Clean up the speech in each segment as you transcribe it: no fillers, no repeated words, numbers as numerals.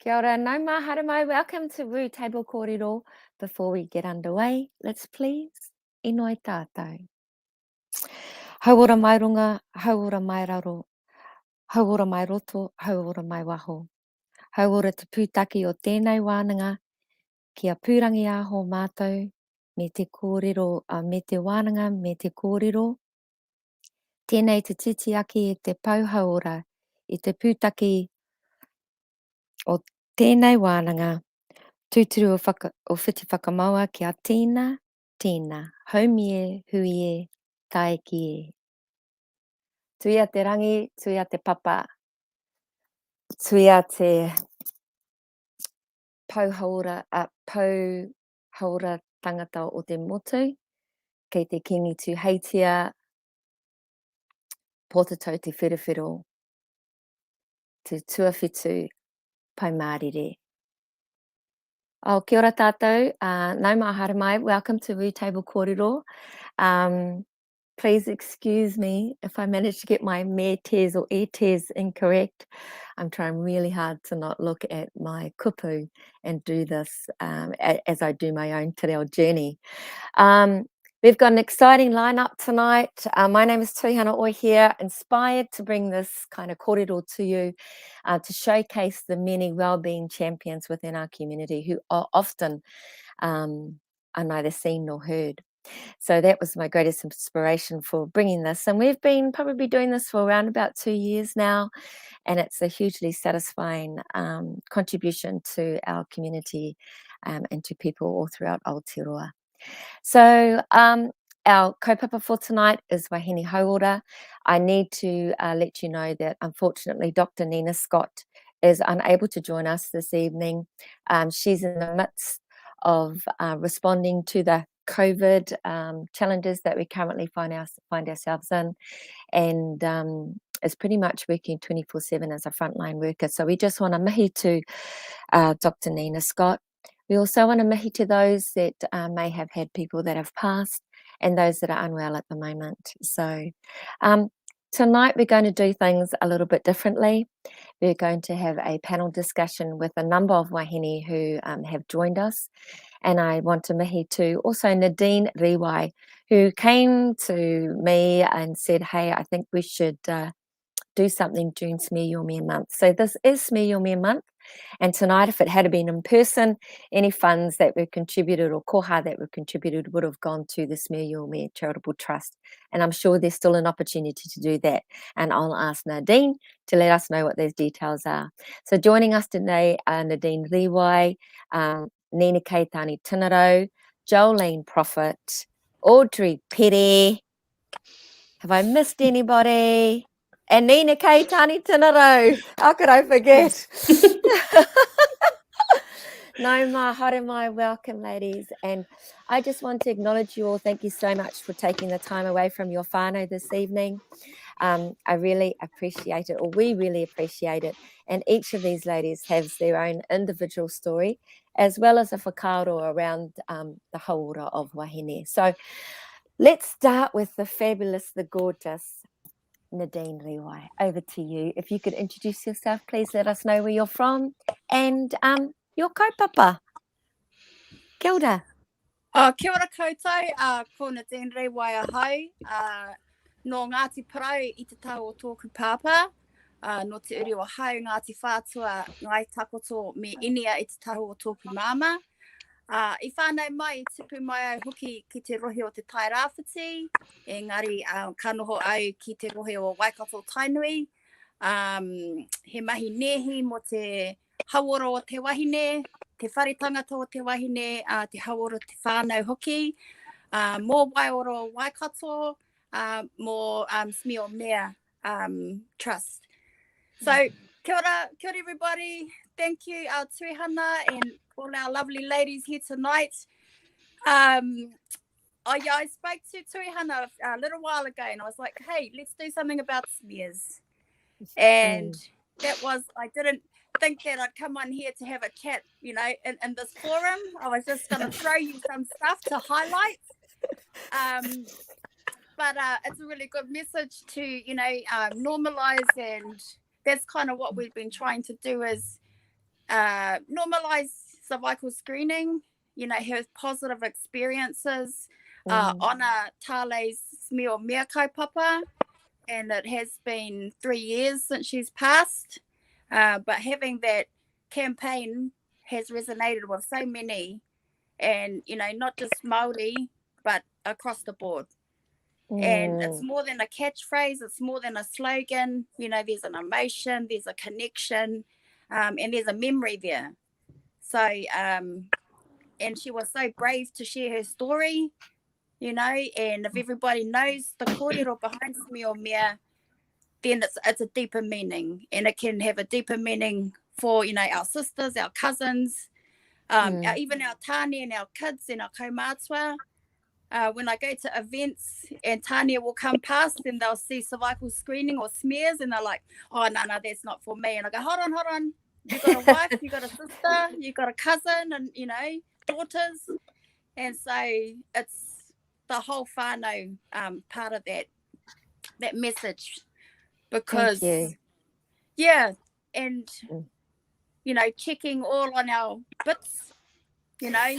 Kia ora, nau mahara mai. Welcome to Table Kōrero. Before we get underway, let's please inoi tātou. Hauora mai runga, hauora mai raro, hauora mai roto, hauora mai waho. Hauora te pūtaki o tēnei wānanga, kia pūrangi aho mātou, me te kōrero, me te wānanga, me te kōrero. Tēnei te titi aki e te pau hauora, i te pūtaki o tēnei wānanga, tūturu o whiti whakamaua kia tīna, haumie, huie, taeki e. Tuia te rangi, tuia te papa, tuia te pau haora tangata o te motu, kei te kingi tu heitia, pōtatau te whirawhiro, te tuawhitu pai mārire. Kia ora tātou, nau mahara mai, welcome to Table Kōrero. Please excuse me if I manage to get my me tears or e tears incorrect. I'm trying really hard to not look at my kupu and do this as I do my own te reo journey. We've got an exciting lineup tonight. My name is Tuihana Oi here, inspired to bring this kind of kōrero to you to showcase the many wellbeing champions within our community who are often are neither seen nor heard. So that was my greatest inspiration for bringing this. And we've been probably doing this for around about 2 years now. And it's a hugely satisfying contribution to our community and to people all throughout Aotearoa. So our kaupapa for tonight is Wahine Hauora. I need to let you know that unfortunately Dr. Nina Scott is unable to join us this evening. She's in the midst of responding to the COVID challenges that we currently find ourselves in, and is pretty much working 24/7 as a frontline worker. So we just want to mihi to Dr. Nina Scott. We also want to mihi to those that may have had people that have passed and those that are unwell at the moment. So tonight we're going to do things a little bit differently. We're going to have a panel discussion with a number of wahine who have joined us. And I want to mihi to also Nadine Riwai, who came to me and said, hey, I think we should do something during Smear Your Mere month. So this is Smear Your Mere month. And tonight, if it had been in person, any funds that were contributed or koha that were contributed would have gone to the Smear Your Mere Charitable Trust. And I'm sure there's still an opportunity to do that. And I'll ask Nadine to let us know what those details are. So joining us today are Nadine Riwai, Nina Keitani Tinaro, Jolene Prophet, Audrey Petty. Have I missed anybody? And Nina Keitani Tinaro. How could I forget? No, mahara mai, welcome, ladies. And I just want to acknowledge you all. Thank you so much for taking the time away from your whānau this evening. I really appreciate it, or we really appreciate it. And each of these ladies has their own individual story, as well as a whakaaro around the hauora of Wahine. So let's start with the fabulous, the gorgeous Nadine Riwai. Over to you. If you could introduce yourself, please let us know where you're from and your kaupapa. Kia ora. Kia ora koutou, ko Nadine Riwai ahau, no Ngāti Parau i te tau o tōku pāpā, no te uri o hau Ngāti Whātua, ngai takoto me inia i te tau o tōku māma. I whānau mai, tipu mai au hoki ki te rohe o te tai rāwhiti, engari ka noho au ki te rohe o Waikato Tainui. He mahi nehi mo te hauora o te wahine, te whare tangata o te wahine, te hauora te whānau hoki, mō waiora o Waikato, mō Smear Your Mere Trust. So, kia ora everybody. Thank you, our tuihana and all our lovely ladies here tonight. I spoke to tuihana a little while ago and I was like, hey, let's do something about smears. And that was, I didn't think that I'd come on here to have a chat, you know, in this forum. I was just going to throw you some stuff to highlight. But it's a really good message to, you know, normalize, and that's kind of what we've been trying to do, is normalize cervical screening, you know, have positive experiences, honour Tale's Smee o Mea kaupapa, and it has been 3 years since she's passed. But having that campaign has resonated with so many, and, you know, not just Māori, but across the board. And it's more than a catchphrase, it's more than a slogan. You know, there's an emotion, there's a connection, and there's a memory there. So, and she was so brave to share her story, you know, and if everybody knows the kōrero behind Smee o Mea, then it's a deeper meaning, and it can have a deeper meaning for, you know, our sisters, our cousins, even our tāne and our kids and our kaumātua. When I go to events and Tanya will come past and they'll see cervical screening or smears and they're like, oh, no, that's not for me. And I go, hold on. You got a wife, you got a sister, you got a cousin and, you know, daughters. And so it's the whole whānau part of that message. Because, yeah, and, you know, checking all on our bits, you know,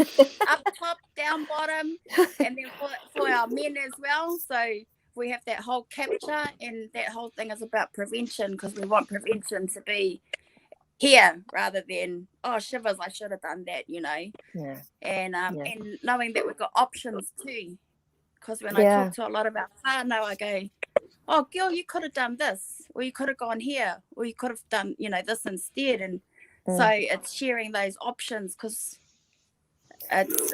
up top, down bottom, and then for our men as well. So we have that whole capture, and that whole thing is about prevention, because we want prevention to be here rather than, oh, shivers, I should have done that, you know. And knowing that we've got options too, because when I talk to a lot of our whānau, I go, oh, girl, you could have done this, or you could have gone here, or you could have done, you know, this instead. And so it's sharing those options, because it's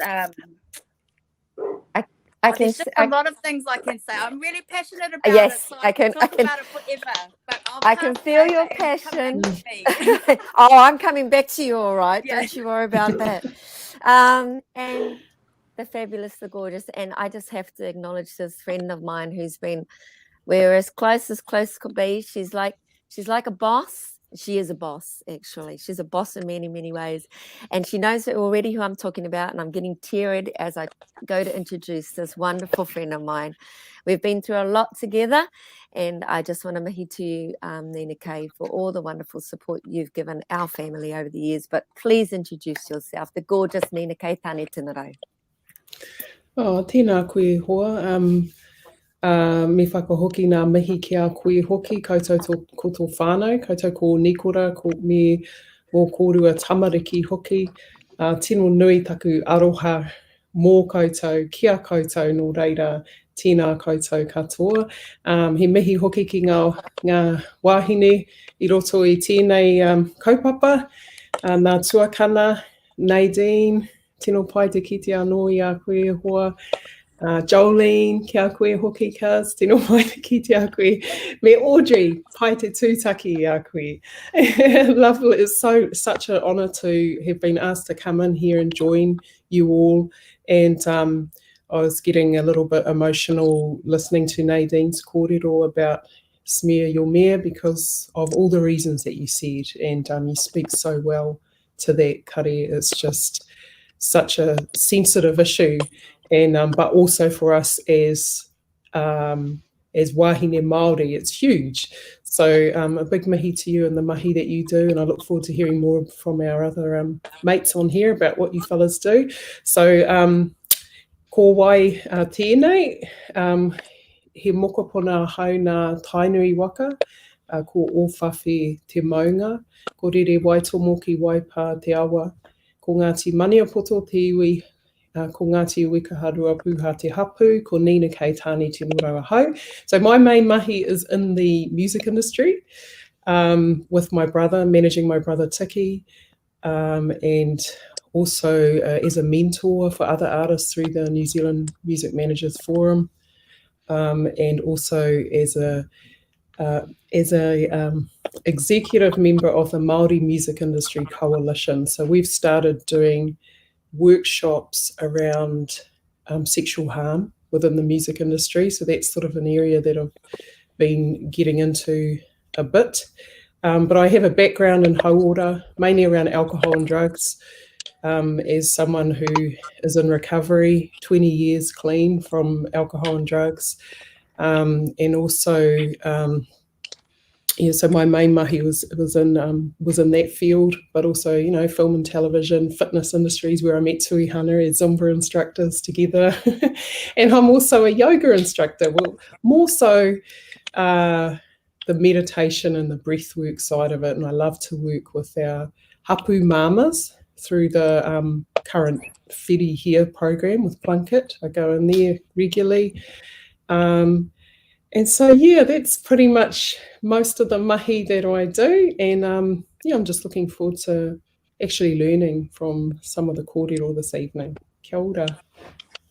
there's just a lot of things I can say. I'm really passionate about it, so I can talk about it forever. But I can feel your passion. Oh, I'm coming back to you, all right. Don't you worry about that. And the fabulous, the gorgeous, and I just have to acknowledge this friend of mine who's been, we're as close could be. She's like a boss. She is a boss, actually. She's a boss in many, many ways. And she knows already who I'm talking about, and I'm getting teary as I go to introduce this wonderful friend of mine. We've been through a lot together, and I just want to mihi to you, Nina Kay, for all the wonderful support you've given our family over the years. But please introduce yourself, the gorgeous Nina Kay, tāne tēnā rau. Oh, tēnā koe hoa. Me whakahoki nā mihi ki a koe hoki, koutou ko tō whānau, koutou ko Nikora, ko me mō kōrua tamariki hoki. Tino nui taku aroha mō koutou, kia koutou nō reira, tēnā koutou katoa. He mihi hoki ki ngā wahine I roto I tēnei kaupapa, nā tuakana, Nadine, tino pai te kite anō I a koe hoa. Jolene, kia koe hoki kas, tino pai te kite a koe. Me Audrey, pai te tūtaki a koe. Lovely, it's such an honour to have been asked to come in here and join you all. And I was getting a little bit emotional listening to Nadine's kōrero about Smee o Mea because of all the reasons that you said. And you speak so well to that, kare. It's just such a sensitive issue. And but also for us as Wahine Māori, it's huge. So a big mihi to you and the mahi that you do, and I look forward to hearing more from our other mates on here about what you fellas do. So ko wai tēnei, he mokopona hau nā tainui waka, ko ōwhawhi te maunga, ko rere waitomoki waipā te awa, ko Ngāti Maniapoto te iwi, ko Ngāti Wikaharua Puha te hapu, ko Nina Kay tāne te murawa hau. So my main mahi is in the music industry with my brother, managing my brother Tiki, and also as a mentor for other artists through the New Zealand Music Managers Forum, and also as a executive member of the Māori Music Industry Coalition. So we've started doing workshops around sexual harm within the music industry. So that's sort of an area that I've been getting into a bit. But I have a background in Hauora, mainly around alcohol and drugs, as someone who is in recovery, 20 years clean from alcohol and drugs. And also yeah, so my main mahi was in that field, but also, you know, film and television, fitness industries, where I met Tui Hana as Zumba instructors together. And I'm also a yoga instructor. Well, more so the meditation and the breathwork side of it. And I love to work with our hapu mamas through the current Whiri Here program with Plunkett. I go in there regularly. And so, yeah, that's pretty much most of the mahi that I do. And yeah, I'm just looking forward to actually learning from some of the kōrero this evening. Kia ora.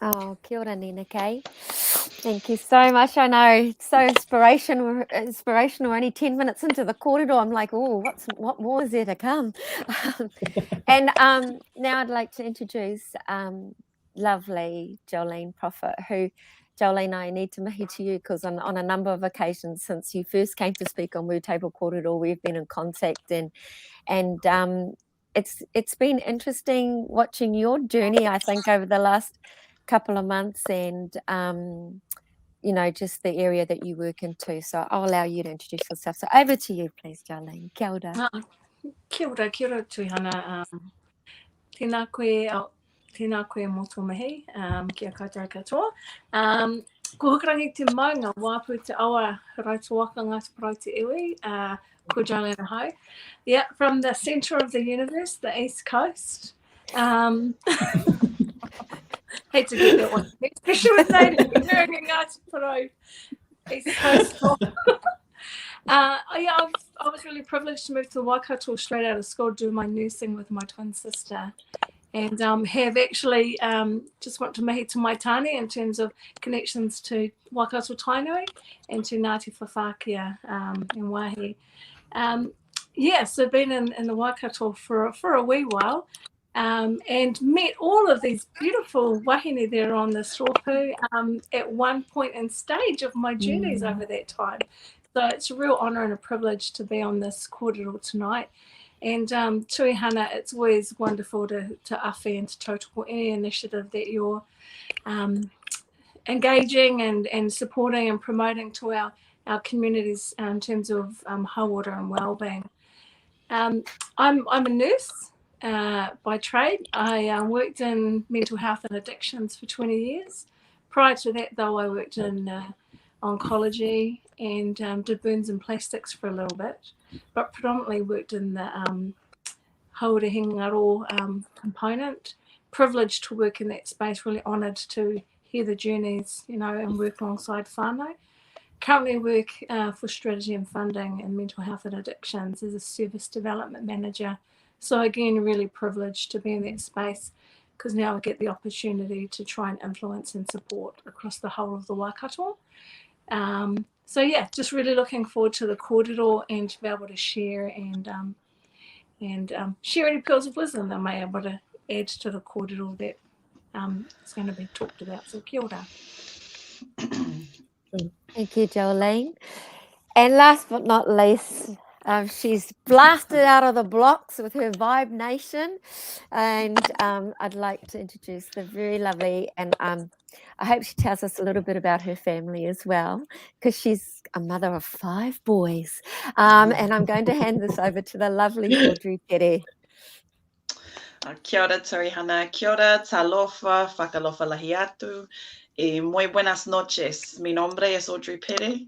Oh, kia ora, Nina Kay. Thank you so much. I know it's so inspirational. We're only 10 minutes into the kōrero. I'm like, oh, what more is there to come? And now I'd like to introduce lovely Jolene Prophet, who, Jolene, I need to mihi to you because on a number of occasions since you first came to speak on Table Kōrero, we've been in contact, and it's been interesting watching your journey, I think, over the last couple of months, and you know, just the area that you work into. So I'll allow you to introduce yourself. So over to you, please, Jolene. Kia ora. Kia ora Tui Hana. Tēnā koe motu mihi, kia koutou katoa. Ko hukarangi te maunga, wāpu te awa rautuaka Ngāti Porou te iwi, ko Jolene Ahau. Yeah, from the centre of the universe, the East Coast. Hate to get that one, especially with native hearing in Ngāti Porou, East Coast. Yeah, I was really privileged to move to the Waikato straight out of school, do my nursing with my twin sister, and have actually just want to mihi to mai tāne in terms of connections to Waikato Tainui and to Ngāti Whawhākea in Wahine. Yeah, so been in the Waikato for a wee while, and met all of these beautiful wahine there on the Soropu at one point and stage of my journeys over that time. So it's a real honour and a privilege to be on this kōrero tonight. And Tui Hana, it's always wonderful to awhi and to tautoko any initiative that you're engaging and supporting and promoting to our communities in terms of hauora and wellbeing. I'm a nurse by trade. I worked in mental health and addictions for 20 years. Prior to that, though, I worked in oncology and did burns and plastics for a little bit, but predominantly worked in the hauora hingaro component. Privileged to work in that space, really honoured to hear the journeys, you know, and work alongside whānau. Currently work for strategy and funding in mental health and addictions as a service development manager. So again, really privileged to be in that space because now I get the opportunity to try and influence and support across the whole of the Waikato. So yeah, just really looking forward to the kōrero and to be able to share and share any pearls of wisdom that I may be able to add to the kōrero that is going to be talked about. So kia ora. Thank you, Jolene. And last but not least, she's blasted out of the blocks with her Vibe Nation, and I'd like to introduce the very lovely, and I hope she tells us a little bit about her family as well, because she's a mother of 5 boys. And I'm going to hand this over to the lovely Audrey Pere. Kia ora Tui Hana, kia ora, talofa, whakalofa lahi atu, muy buenas noches. Mi nombre es Audrey Pere.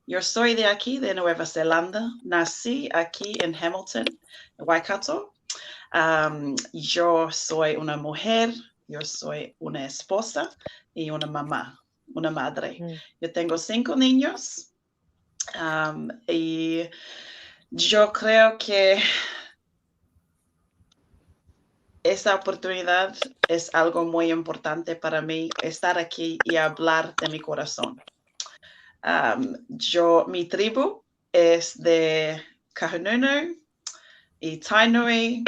Yo soy de aquí, de Nueva Zelanda. Nací aquí en Hamilton, Waikato. Yo soy una mujer, yo soy una esposa y una mamá, una madre. Yo tengo 5 niños y yo creo que esta oportunidad es algo muy importante para mí, estar aquí y hablar de mi corazón. Mi tribu es de Kahununu y Tainui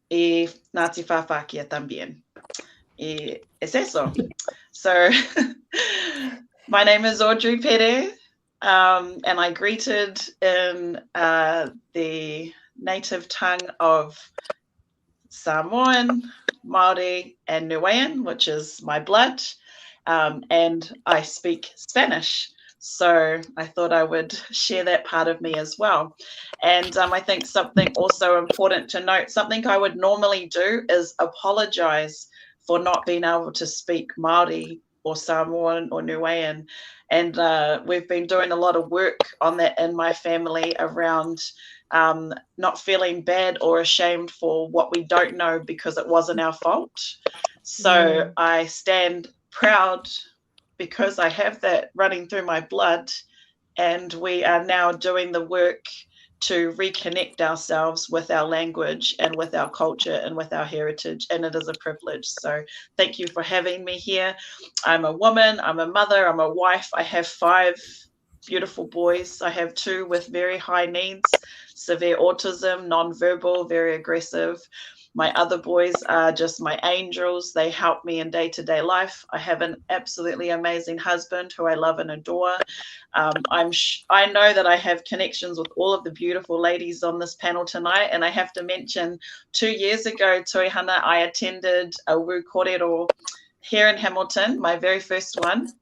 y Ngāti Whawhākea también. Y es eso. So, my name is Audrey Pere, and I greeted in the native tongue of Samoan, Māori, and Niuean, which is my blood, and I speak Spanish, So I thought I would share that part of me as well. And I think something also important to note, something I would normally do is apologize for not being able to speak Māori or Samoan or Niuean. And we've been doing a lot of work on that in my family around not feeling bad or ashamed for what we don't know because it wasn't our fault. So I stand proud because I have that running through my blood, and we are now doing the work to reconnect ourselves with our language and with our culture and with our heritage, and it is a privilege. So thank you for having me here. I'm a woman, I'm a mother, I'm a wife. I have 5 beautiful boys. I have 2 with very high needs, severe autism, nonverbal, very aggressive. My other boys are just my angels. They help me in day-to-day life. I have an absolutely amazing husband who I love and adore. I know that I have connections with all of the beautiful ladies on this panel tonight, and I have to mention 2 years ago, Toihana, I attended a Table Kōrero here in Hamilton, my very first one,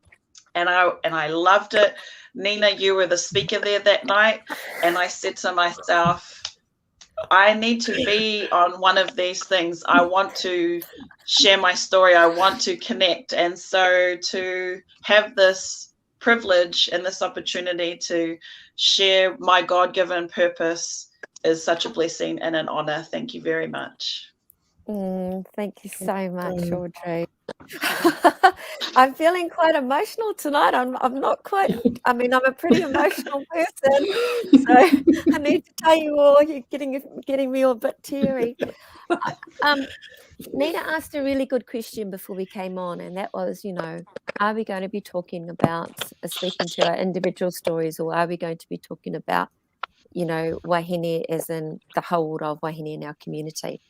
and I loved it. Nina, you were the speaker there that night, and I said to myself, I need to be on one of these things. I want to share my story. I want to connect. And so to have this privilege and this opportunity to share my God-given purpose is such a blessing and an honor. Thank you very much. Thank you so much, Audrey. I'm feeling quite emotional tonight. I'm not quite, I mean, I'm a pretty emotional person, so I need to tell you all, you're getting me all a bit teary. Nina asked a really good question before we came on, and that was, are we going to be talking about, speaking to our individual stories, or are we going to be talking about, Wahine as in the Hauora of Wahine in our community?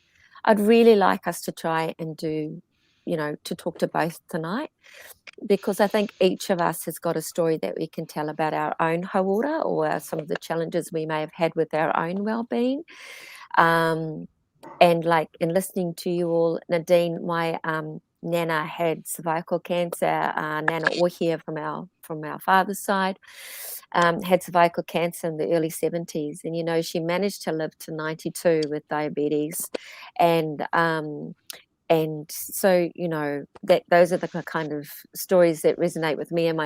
I'd really like us to try and do, to talk to both tonight, because I think each of us has got a story that we can tell about our own Hauora or some of the challenges we may have had with our own well-being. And in listening to you all, Nadine, my Nana had cervical cancer, Nana Ohia from our father's side, had cervical cancer in the early 70s. And, she managed to live to 92 with diabetes. And so, that those are the kind of stories that resonate with me. And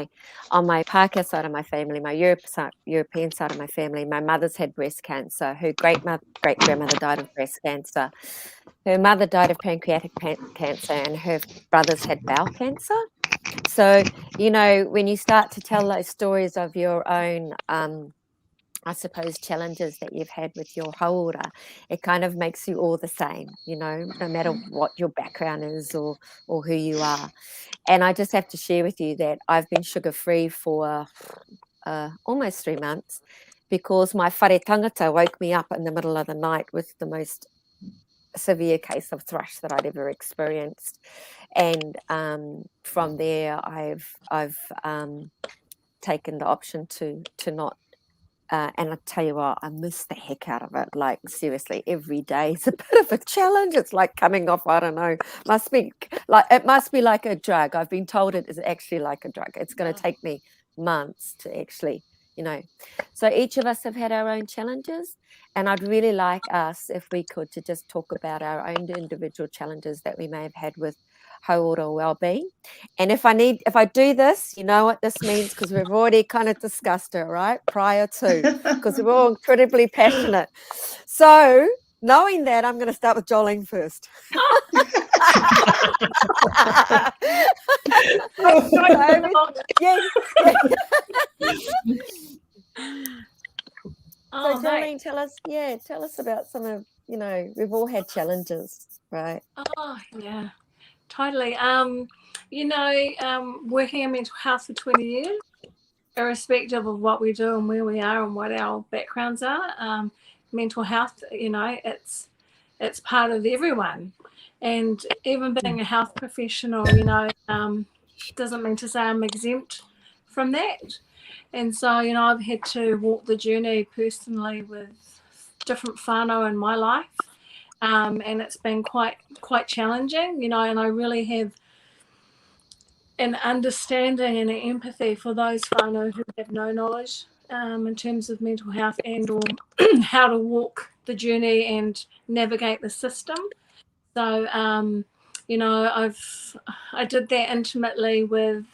on my Pākehā side of my family, my European side of my family, my mother's had breast cancer. Her great-grandmother died of breast cancer. Her mother died of pancreatic cancer, and her brothers had bowel cancer. So, when you start to tell those stories of your own, I suppose, challenges that you've had with your Hauora, it kind of makes you all the same, no matter what your background is or who you are. And I just have to share with you that I've been sugar-free for almost 3 months, because my whare tangata woke me up in the middle of the night with the most severe case of thrush that I'd ever experienced. And from there, I've taken the option to not. And I tell you what, I miss the heck out of it. Like, seriously, every day is a bit of a challenge. It's like coming off, I don't know, it must be like a drug. I've been told it is actually like a drug. It's going to take me months to actually, So each of us have had our own challenges, and I'd really like us, if we could, to just talk about our own individual challenges that we may have had with Hauora well-being. And if I do this, you know what this means, because we've already kind of discussed it, right? Prior to, because we're all incredibly passionate. So knowing that, I'm going to start with Jolene first. Yes. So Jolene, tell us about some of, we've all had challenges, right? Oh, yeah. Totally. Working in mental health for 20 years, irrespective of what we do and where we are and what our backgrounds are, mental health, it's part of everyone. And even being a health professional, doesn't mean to say I'm exempt from that. And so, I've had to walk the journey personally with different whānau in my life. And it's been quite challenging, and I really have an understanding and an empathy for those whānau who have no knowledge in terms of mental health and or how to walk the journey and navigate the system. So, you know, I did that intimately with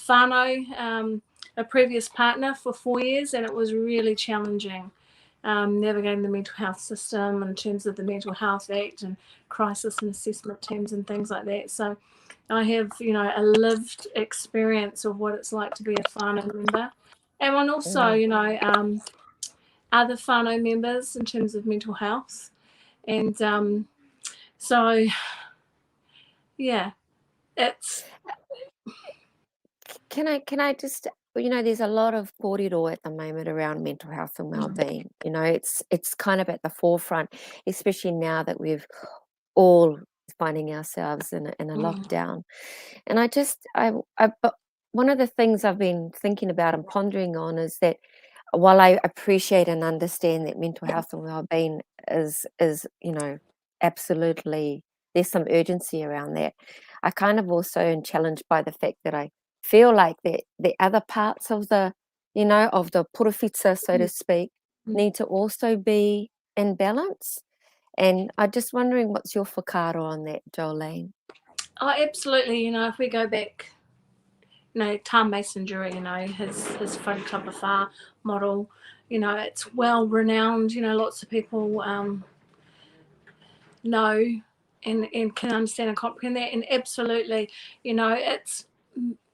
whānau, a previous partner, for 4 years, and it was really challenging navigating the mental health system in terms of the Mental Health Act and crisis and assessment teams and things like that. So I have, you know, a lived experience of what it's like to be a whānau member. And also, you know, other whānau members in terms of mental health. And so, yeah, it's... Can I just, you know, there's a lot of kōrero at the moment around mental health and well-being. You know, it's kind of at the forefront, especially now that we've all finding ourselves in a lockdown. And but one of the things I've been thinking about and pondering on is that while I appreciate and understand that mental health and well-being is you know, absolutely, there's some urgency around that, I kind of also am challenged by the fact that I feel like that the other parts of the, you know, of the purawhita, so to speak, need to also be in balance. And I'm just wondering what's your whakaaro on that, Jolene? Oh, absolutely. You know, if we go back, you know, Tā Mason-Juri, you know, his whakaupapa model, you know, it's well renowned. You know, lots of people know and can understand and comprehend that. And absolutely, you know, it's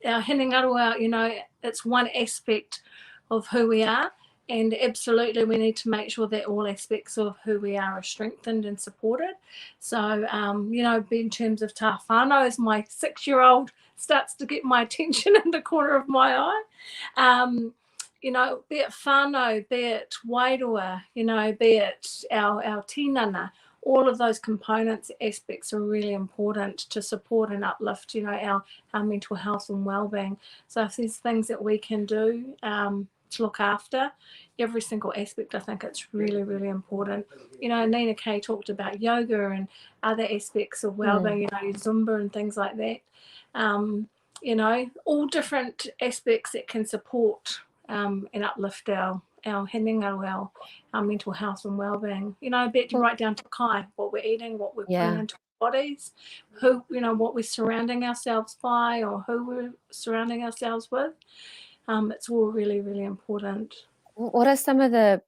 our hinengaro, you know, it's one aspect of who we are. And absolutely, we need to make sure that all aspects of who we are strengthened and supported. So, you know, in terms of tā whānau, as my 6-year-old starts to get my attention in the corner of my eye, you know, be it whānau, be it wairua, you know, be it our tinana, all of those components, aspects are really important to support and uplift, you know, our mental health and well-being. So if there's things that we can do to look after every single aspect, I think it's really, really important. You know, Nina Kay talked about yoga and other aspects of well-being, you know, Zumba and things like that. You know, all different aspects that can support and uplift our hinengaro, our mental health and well-being. You know, right down to kai, what we're eating, what we're putting into our bodies, who, you know, what we're surrounding ourselves by or who we're surrounding ourselves with. It's all really, really important. What are some of the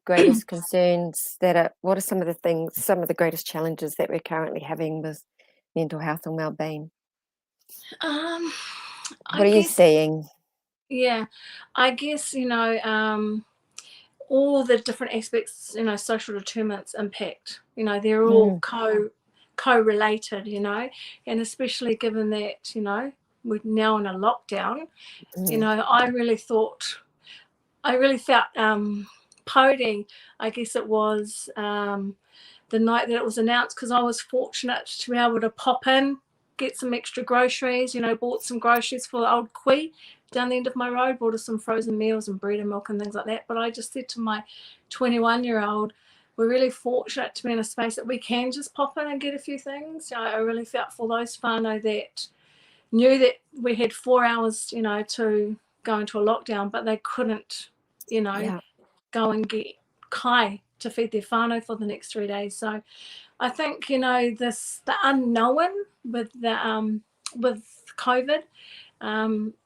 greatest concerns what are some of the greatest challenges that we're currently having with mental health and well-being? What are you seeing? Yeah, I guess, you know, all the different aspects, you know, social determinants impact, you know, they're all co-related, you know, and especially given that, you know, we're now in a lockdown, you know, I really felt pouty, I guess it was the night that it was announced, because I was fortunate to be able to pop in, get some extra groceries, you know, bought some groceries for the old kui down the end of my road, bought us some frozen meals and bread and milk and things like that. But I just said to my 21-year-old, we're really fortunate to be in a space that we can just pop in and get a few things. You know, I really felt for those whānau that knew that we had 4 hours, you know, to go into a lockdown, but they couldn't, you know, go and get kai to feed their whānau for the next 3 days. So I think, you know, the unknown with COVID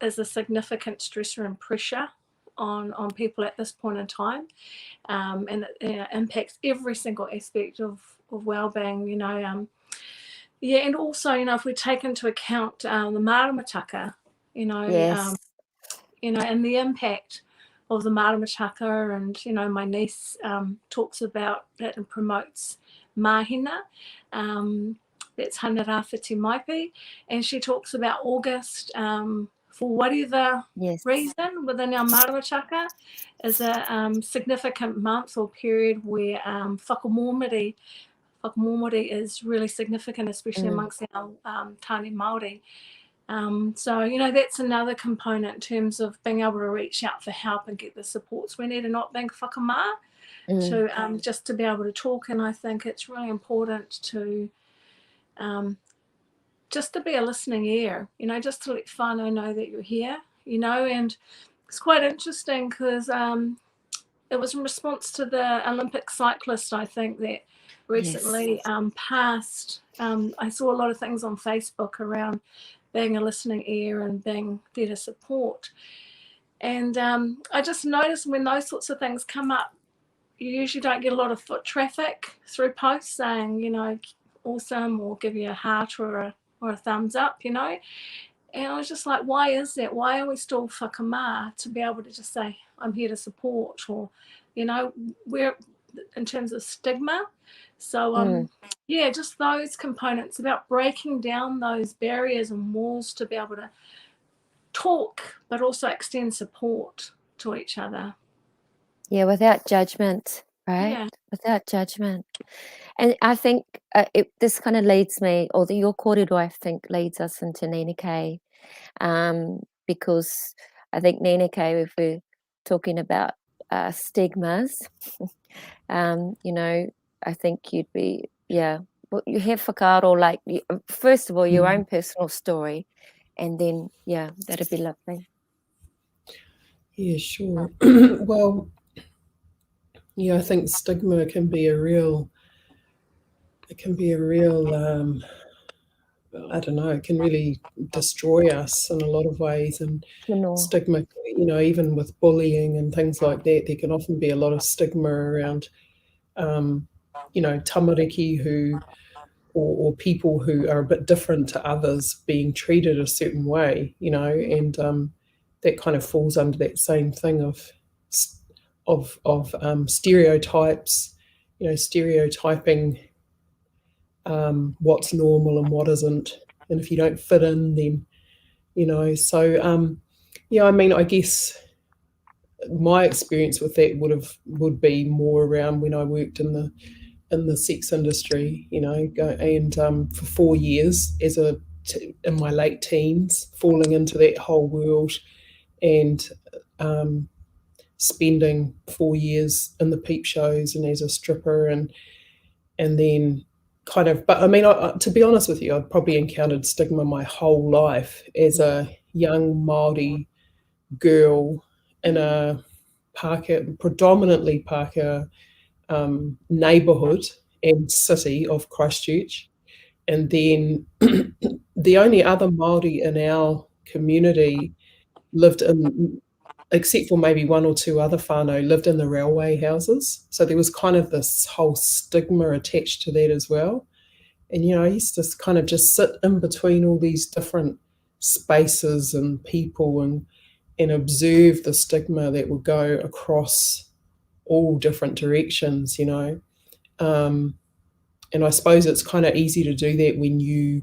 is a significant stressor and pressure on people at this point in time, and it impacts every single aspect of well-being, you know. And also, you know, if we take into account the maramataka, you know, you know, and the impact of the maramataka, and, you know, my niece talks about that and promotes mahina, that's hana rāwhiti maipi, and she talks about August for whatever reason within our maramataka is a significant month or period where whakamomori is really significant, especially amongst our tāne Māori. So, you know, that's another component in terms of being able to reach out for help and get the supports we need, and not being whakamā to just to be able to talk. And I think it's really important to just to be a listening ear, you know, just to let whānau know that you're here, you know. And it's quite interesting because it was in response to the Olympic cyclist, I think, that recently passed. I saw a lot of things on Facebook around being a listening ear and being there to support. And I just noticed when those sorts of things come up, you usually don't get a lot of foot traffic through posts saying, you know, awesome, or give you a heart or a thumbs up, you know. And I was just like, why is that? Why are we still whakamā to be able to just say, I'm here to support, or, you know, we're in terms of stigma. So, yeah, just those components about breaking down those barriers and walls to be able to talk, but also extend support to each other. Yeah, without judgment, right? Yeah. Without judgment. And I think this kind of leads me, or your kōrero, I think, leads us into Nene Kei, because I think Nene Kei, if we're talking about stigmas, you know, I think you'd be, well, you have whakaaro, like, first of all, your own personal story, and then, that'd be lovely. Yeah, sure. Well, yeah, I think stigma can be a real, I don't know, it can really destroy us in a lot of ways. And stigma, you know, even with bullying and things like that, there can often be a lot of stigma around, you know, tamariki or people who are a bit different to others being treated a certain way, you know, and that kind of falls under that same thing of stereotypes, you know, stereotyping what's normal and what isn't, and if you don't fit in, then, you know. So yeah, I mean, I guess my experience with that would be more around when I worked in the sex industry, you know, and for 4 years in my late teens, falling into that whole world, and spending 4 years in the peep shows and as a stripper, and then kind of, but I mean, to be honest with you, I'd probably encountered stigma my whole life as a young Māori girl in a predominantly Pākehā neighbourhood and city of Christchurch. And then the only other Māori in our community lived in, except for maybe one or two other whānau, lived in the railway houses. So there was kind of this whole stigma attached to that as well. And, you know, I used to kind of just sit in between all these different spaces and people and observe the stigma that would go across all different directions, you know. And I suppose it's kind of easy to do that when you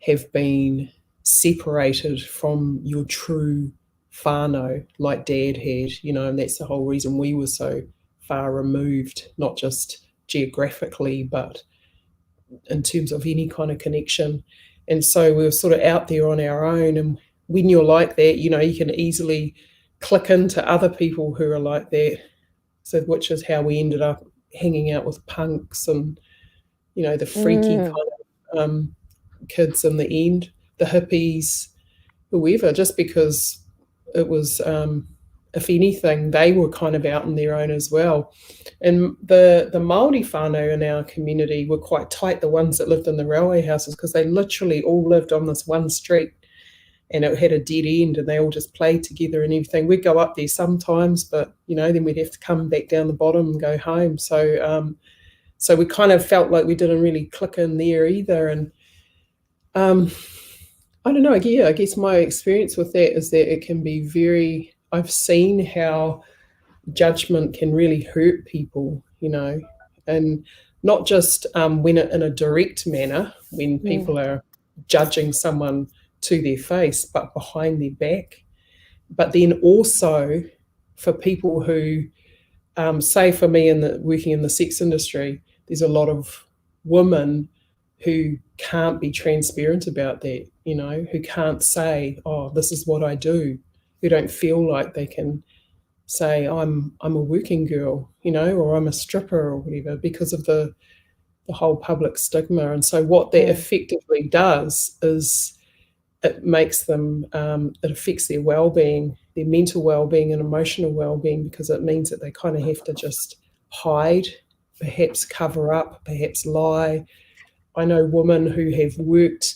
have been separated from your true whānau, like Dad had, you know, and that's the whole reason we were so far removed, not just geographically, but in terms of any kind of connection. And so we were sort of out there on our own, and when you're like that, you know, you can easily click into other people who are like that. So, which is how we ended up hanging out with punks and, you know, the freaky kind of kids in the end, the hippies, whoever, just because it was, if anything, they were kind of out on their own as well. And the Māori whānau in our community were quite tight, the ones that lived in the railway houses, because they literally all lived on this one street, and it had a dead end, and they all just played together and everything. We'd go up there sometimes, but, you know, then we'd have to come back down the bottom and go home. So so we kind of felt like we didn't really click in there either. And I don't know, yeah, I guess my experience with that is that it can be very, I've seen how judgment can really hurt people, you know, and not just when it, in a direct manner, when people are judging someone to their face, but behind their back. But then also for people who, say for me working in the sex industry, there's a lot of women who can't be transparent about that, you know, who can't say, oh, this is what I do, who don't feel like they can say, I'm a working girl, you know, or I'm a stripper or whatever, because of the the whole public stigma. And so what that effectively does is it makes them, it affects their well-being, their mental well-being and emotional well-being, because it means that they kind of have to just hide, perhaps cover up, perhaps lie. I know women who have worked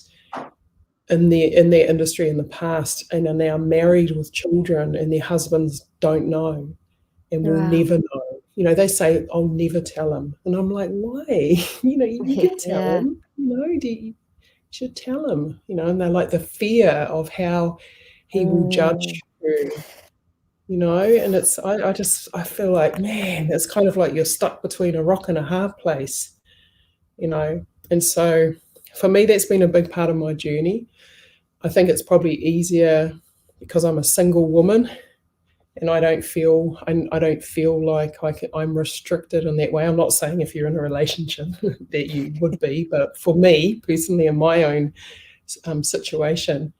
in their industry in the past and are now married with children, and their husbands don't know and will never know. You know, they say, "I'll never tell him," and I'm like, "Why?" You know, you can tell him. You know, you should tell him. You know, and they're like the fear of how he will judge her. You know, and it's I feel like, man, it's kind of like you're stuck between a rock and a hard place. You know, and so for me, that's been a big part of my journey. I think it's probably easier because I'm a single woman, and I don't feel like I'm restricted in that way. I'm not saying if you're in a relationship that you would be, but for me personally, in my own situation,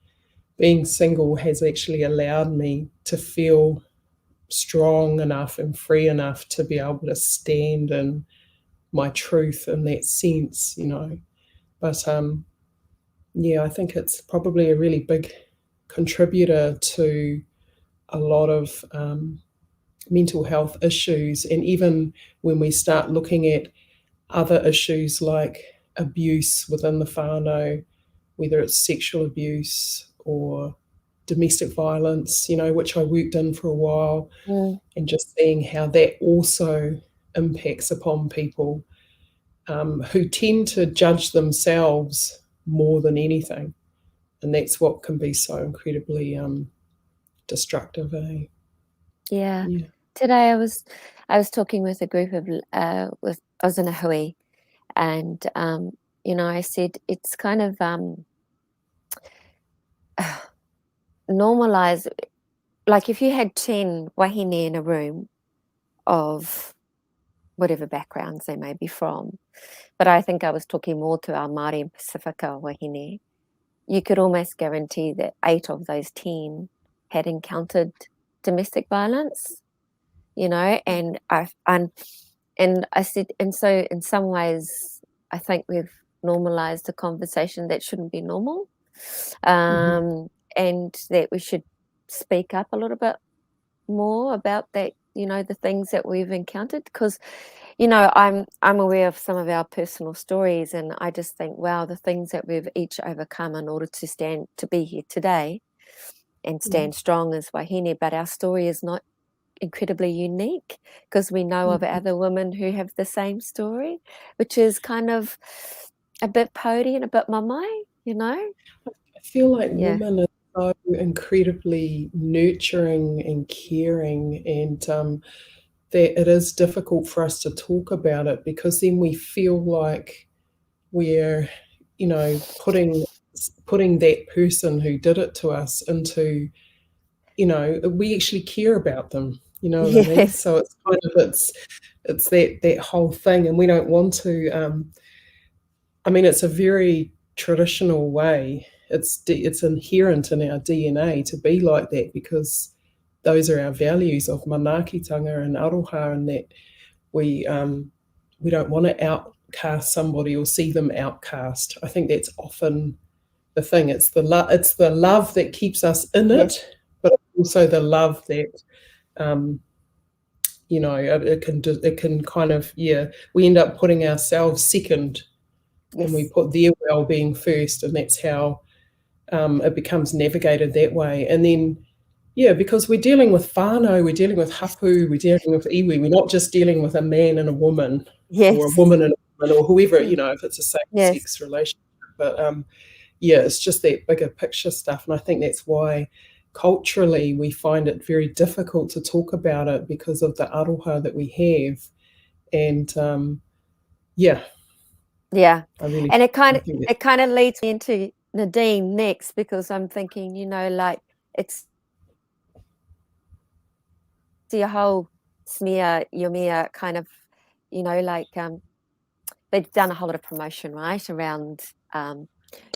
being single has actually allowed me to feel strong enough and free enough to be able to stand in my truth in that sense, you know. But yeah, I think it's probably a really big contributor to a lot of mental health issues. And even when we start looking at other issues like abuse within the whānau, whether it's sexual abuse or domestic violence, you know, which I worked in for a while, and just seeing how that also impacts upon people who tend to judge themselves more than anything. And that's what can be so incredibly destructive, eh? Yeah. Today I was talking with a group of I was in a hui, and you know, I said it's kind of normalize, like if you had 10 wahine in a room of whatever backgrounds they may be from, but I think I was talking more to our Māori and Pacifica wahine, you could almost guarantee that 8 of those 10 had encountered domestic violence, you know, and I said, and so in some ways, I think we've normalized a conversation that shouldn't be normal, and that we should speak up a little bit more about that, you know, the things that we've encountered, because, you know, I'm aware of some of our personal stories, and I just think, wow, the things that we've each overcome in order to be here today and stand strong as wahine. But our story is not incredibly unique, because we know of other women who have the same story, which is kind of a bit pōuri and a bit mamae, you know. I feel like women are so incredibly nurturing and caring, and that it is difficult for us to talk about it, because then we feel like we're, you know, putting that person who did it to us into, you know, we actually care about them, you know what I mean? So it's kind of it's that whole thing, and we don't want to. I mean, it's a very traditional way. It's inherent in our DNA to be like that, because those are our values of manaakitanga and aroha, and that we don't want to outcast somebody or see them outcast. I think that's often the thing. It's the love that keeps us in it, but also the love that you know, it can kind of, we end up putting ourselves second, and we put their well-being first, and that's how it becomes navigated that way. And then, because we're dealing with whānau, we're dealing with hapu, we're dealing with iwi, we're not just dealing with a man and a woman, or a woman and a woman, or whoever, you know, if it's a same-sex relationship. But it's just that bigger picture stuff, and I think that's why culturally we find it very difficult to talk about it, because of the aroha that we have. And And it kind of leads me into Nadine next, because I'm thinking, you know, like it's your whole smear yumia kind of, you know, like they've done a whole lot of promotion, right, around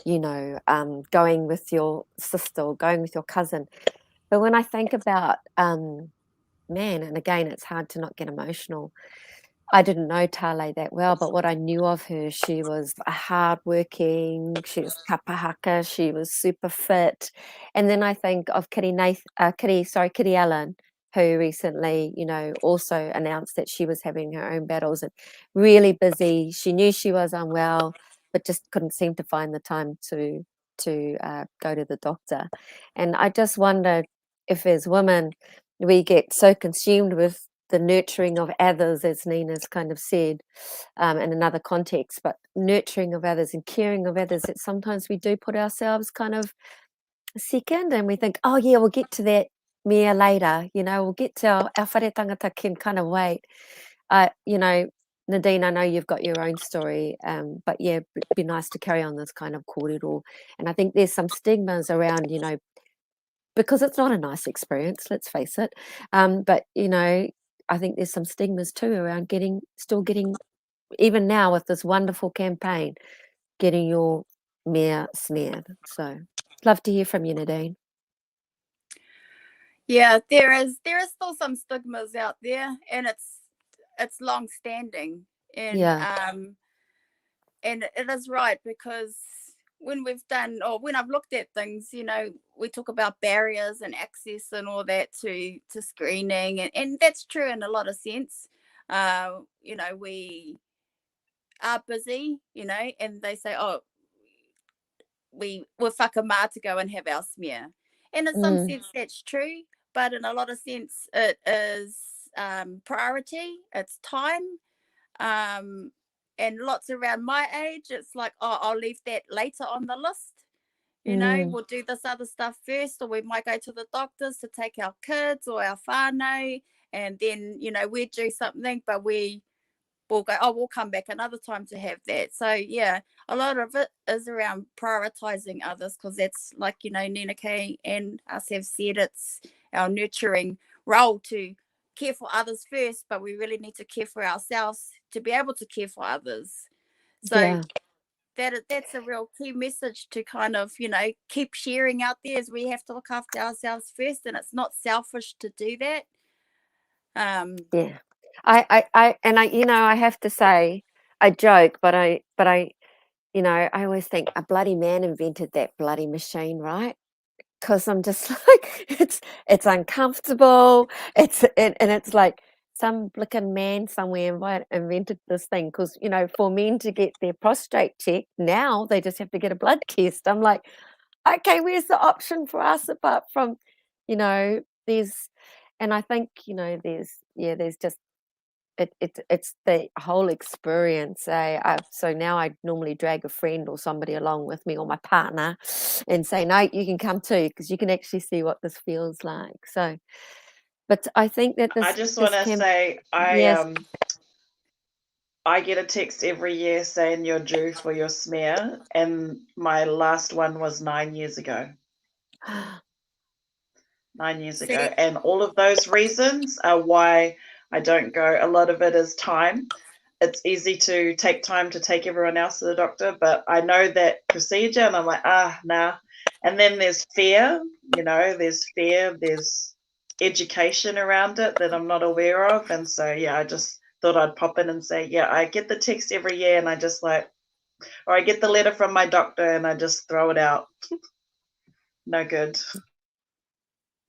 you know, going with your sister or going with your cousin. But when I think about man, and again, it's hard to not get emotional, I didn't know Tale that well, but what I knew of her, she was hardworking, she was kapahaka, she was super fit. And then I think of Kitty Allen, who recently, also announced that she was having her own battles and really busy. She knew she was unwell, but just couldn't seem to find the time to go to the doctor. And I just wonder if as women, we get so consumed with the nurturing of others, as Nina's kind of said, in another context, but nurturing of others and caring of others, that sometimes we do put ourselves kind of second and we think, oh yeah, we'll get to that mea later, we'll get to our whare tangata can kind of wait. Nadine, I know you've got your own story, but yeah, it'd be nice to carry on this kind of kōrero. And I think there's some stigmas around, because it's not a nice experience, let's face it. But, I think there's some stigmas too around still getting, even now with this wonderful campaign, getting your mea smeared. So love to hear from you, Nadine. Yeah, there is still some stigmas out there, and it's long standing. And Yeah. And it is right, because when I've looked at things, we talk about barriers and access and all that to screening, and that's true in a lot of sense. We are busy, and they say, oh, we're whakamā to go and have our smear. And in some sense that's true, but in a lot of sense it is priority, it's time. And lots around my age, it's like, oh, I'll leave that later on the list. We'll do this other stuff first, or we might go to the doctors to take our kids or our whānau, and then, we do something, but we'll go, oh, we'll come back another time to have that. So yeah, a lot of it is around prioritizing others, because that's like, Nina Kay and us have said, it's our nurturing role to care for others first, but we really need to care for ourselves to be able to care for others. So yeah. That's a real key message to kind of, keep sharing out there, is we have to look after ourselves first, and it's not selfish to do that. Yeah. I have to say, I joke, but I always think a bloody man invented that bloody machine, right? Because I'm just like, it's uncomfortable. And it's like some blicking man somewhere invented this thing. Because for men to get their prostate checked now, they just have to get a blood test. I'm like, okay, where's the option for us apart from, there's, and I think there's just it's the whole experience. So now I normally drag a friend or somebody along with me, or my partner, and say, no, you can come too, because you can actually see what this feels like. So, but I think that I just want to say, yes. I get a text every year saying you're due for your smear, and my last one was 9 years ago. 9 years ago. And all of those reasons are why I don't go. A lot of it is time. It's easy to take time to take everyone else to the doctor, but I know that procedure, and I'm like, nah. And then there's fear, there's education around it that I'm not aware of. And so, yeah, I just thought I'd pop in and say, yeah, I get the text every year, and I just or I get the letter from my doctor and I just throw it out. No good.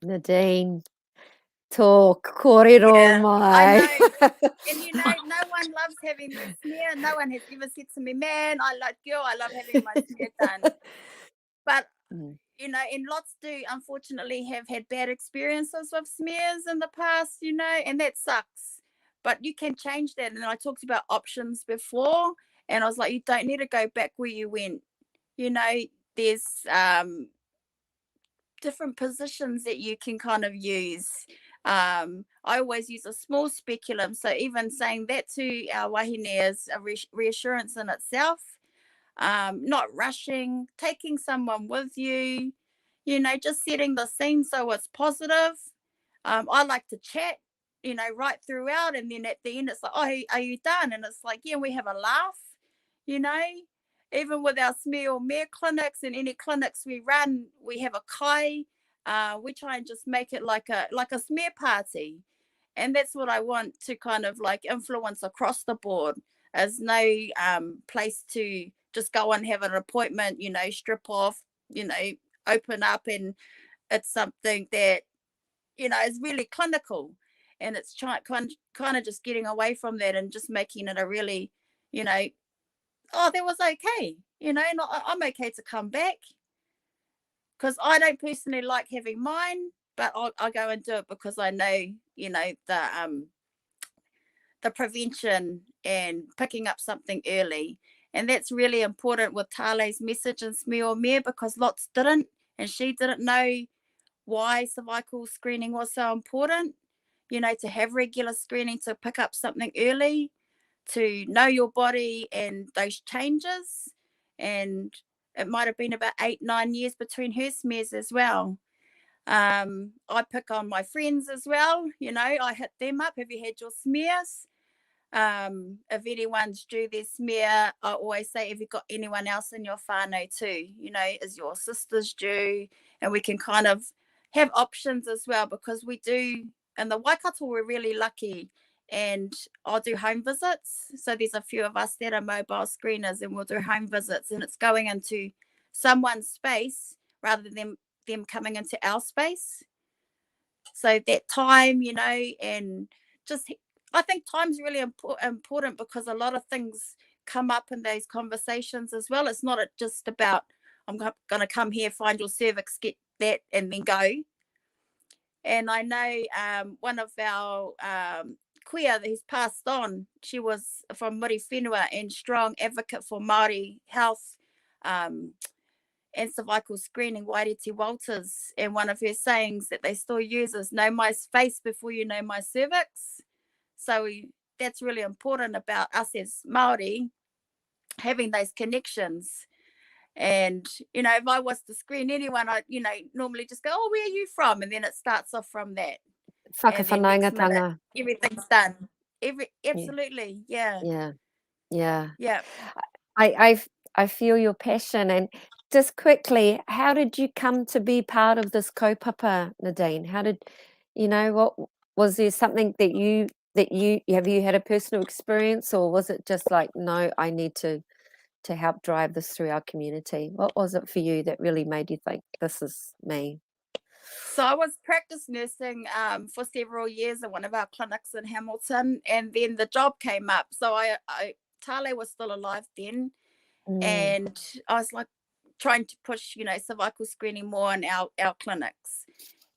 Nadine, talk kōrero mai. I know. And no one loves having their smear. No one has ever said to me, man, I love having my smear done. But and lots do unfortunately have had bad experiences with smears in the past, and that sucks. But you can change that. And I talked about options before, and I was like, you don't need to go back where you went. There's different positions that you can kind of use. I always use a small speculum. So even saying that to our wahine is a reassurance in itself. Not rushing, taking someone with you, just setting the scene so it's positive. I like to chat, right throughout, and then at the end it's like, oh, are you done? And it's like, yeah, we have a laugh, even with our smear or mare clinics and any clinics we run, we have a kai. We try and just make it like a smear party. And that's what I want to kind of like influence across the board. There's no place to just go and have an appointment, you know, strip off, you know, open up, and it's something that, you know, is really clinical. And it's kind of just getting away from that and just making it a really, you know, oh, that was okay, you know, and I'm okay to come back, because I don't personally like having mine, but I'll go and do it because I know, you know, the prevention and picking up something early. And that's really important with Tale's message in Smell Mere, because lots didn't, and she didn't know why cervical screening was so important, you know, to have regular screening, to pick up something early, to know your body and those changes. And it might have been about 8-9 years between her smears as well. I pick on my friends as well, you know, I hit them up, have you had your smears? If anyone's due their smear, I always say, have you got anyone else in your whānau too? You know, is your sister's due? And we can kind of have options as well, because we do, in the Waikato, we're really lucky, and I'll do home visits. So there's a few of us that are mobile screeners, and we'll do home visits, and it's going into someone's space rather than them coming into our space. So that time, you know, and just, I think time's really important, because a lot of things come up in those conversations as well. It's not just about, I'm going to come here, find your cervix, get that, and then go. And I know one of our kuia who's passed on, she was from Muri Whenua and strong advocate for Māori health and cervical screening, Waireti Walters. And one of her sayings that they still use is, know my face before you know my cervix. So that's really important about us as Māori, having those connections. And, you know, if I was to screen anyone, I, you know, normally just go, oh, where are you from? And then it starts off from that. Whakawhanaungatanga. Everything's done. Absolutely. Yeah. Yeah. Yeah. Yeah. I feel your passion. And just quickly, how did you come to be part of this kaupapa, Nadine? How did, you know, what was there something that you have you had a personal experience, or was it just like, no, I need to help drive this through our community? What was it for you that really made you think, this is me? So I was practice nursing for several years at one of our clinics in Hamilton, and then the job came up. So Tale was still alive then, and I was like trying to push, you know, cervical screening more in our clinics.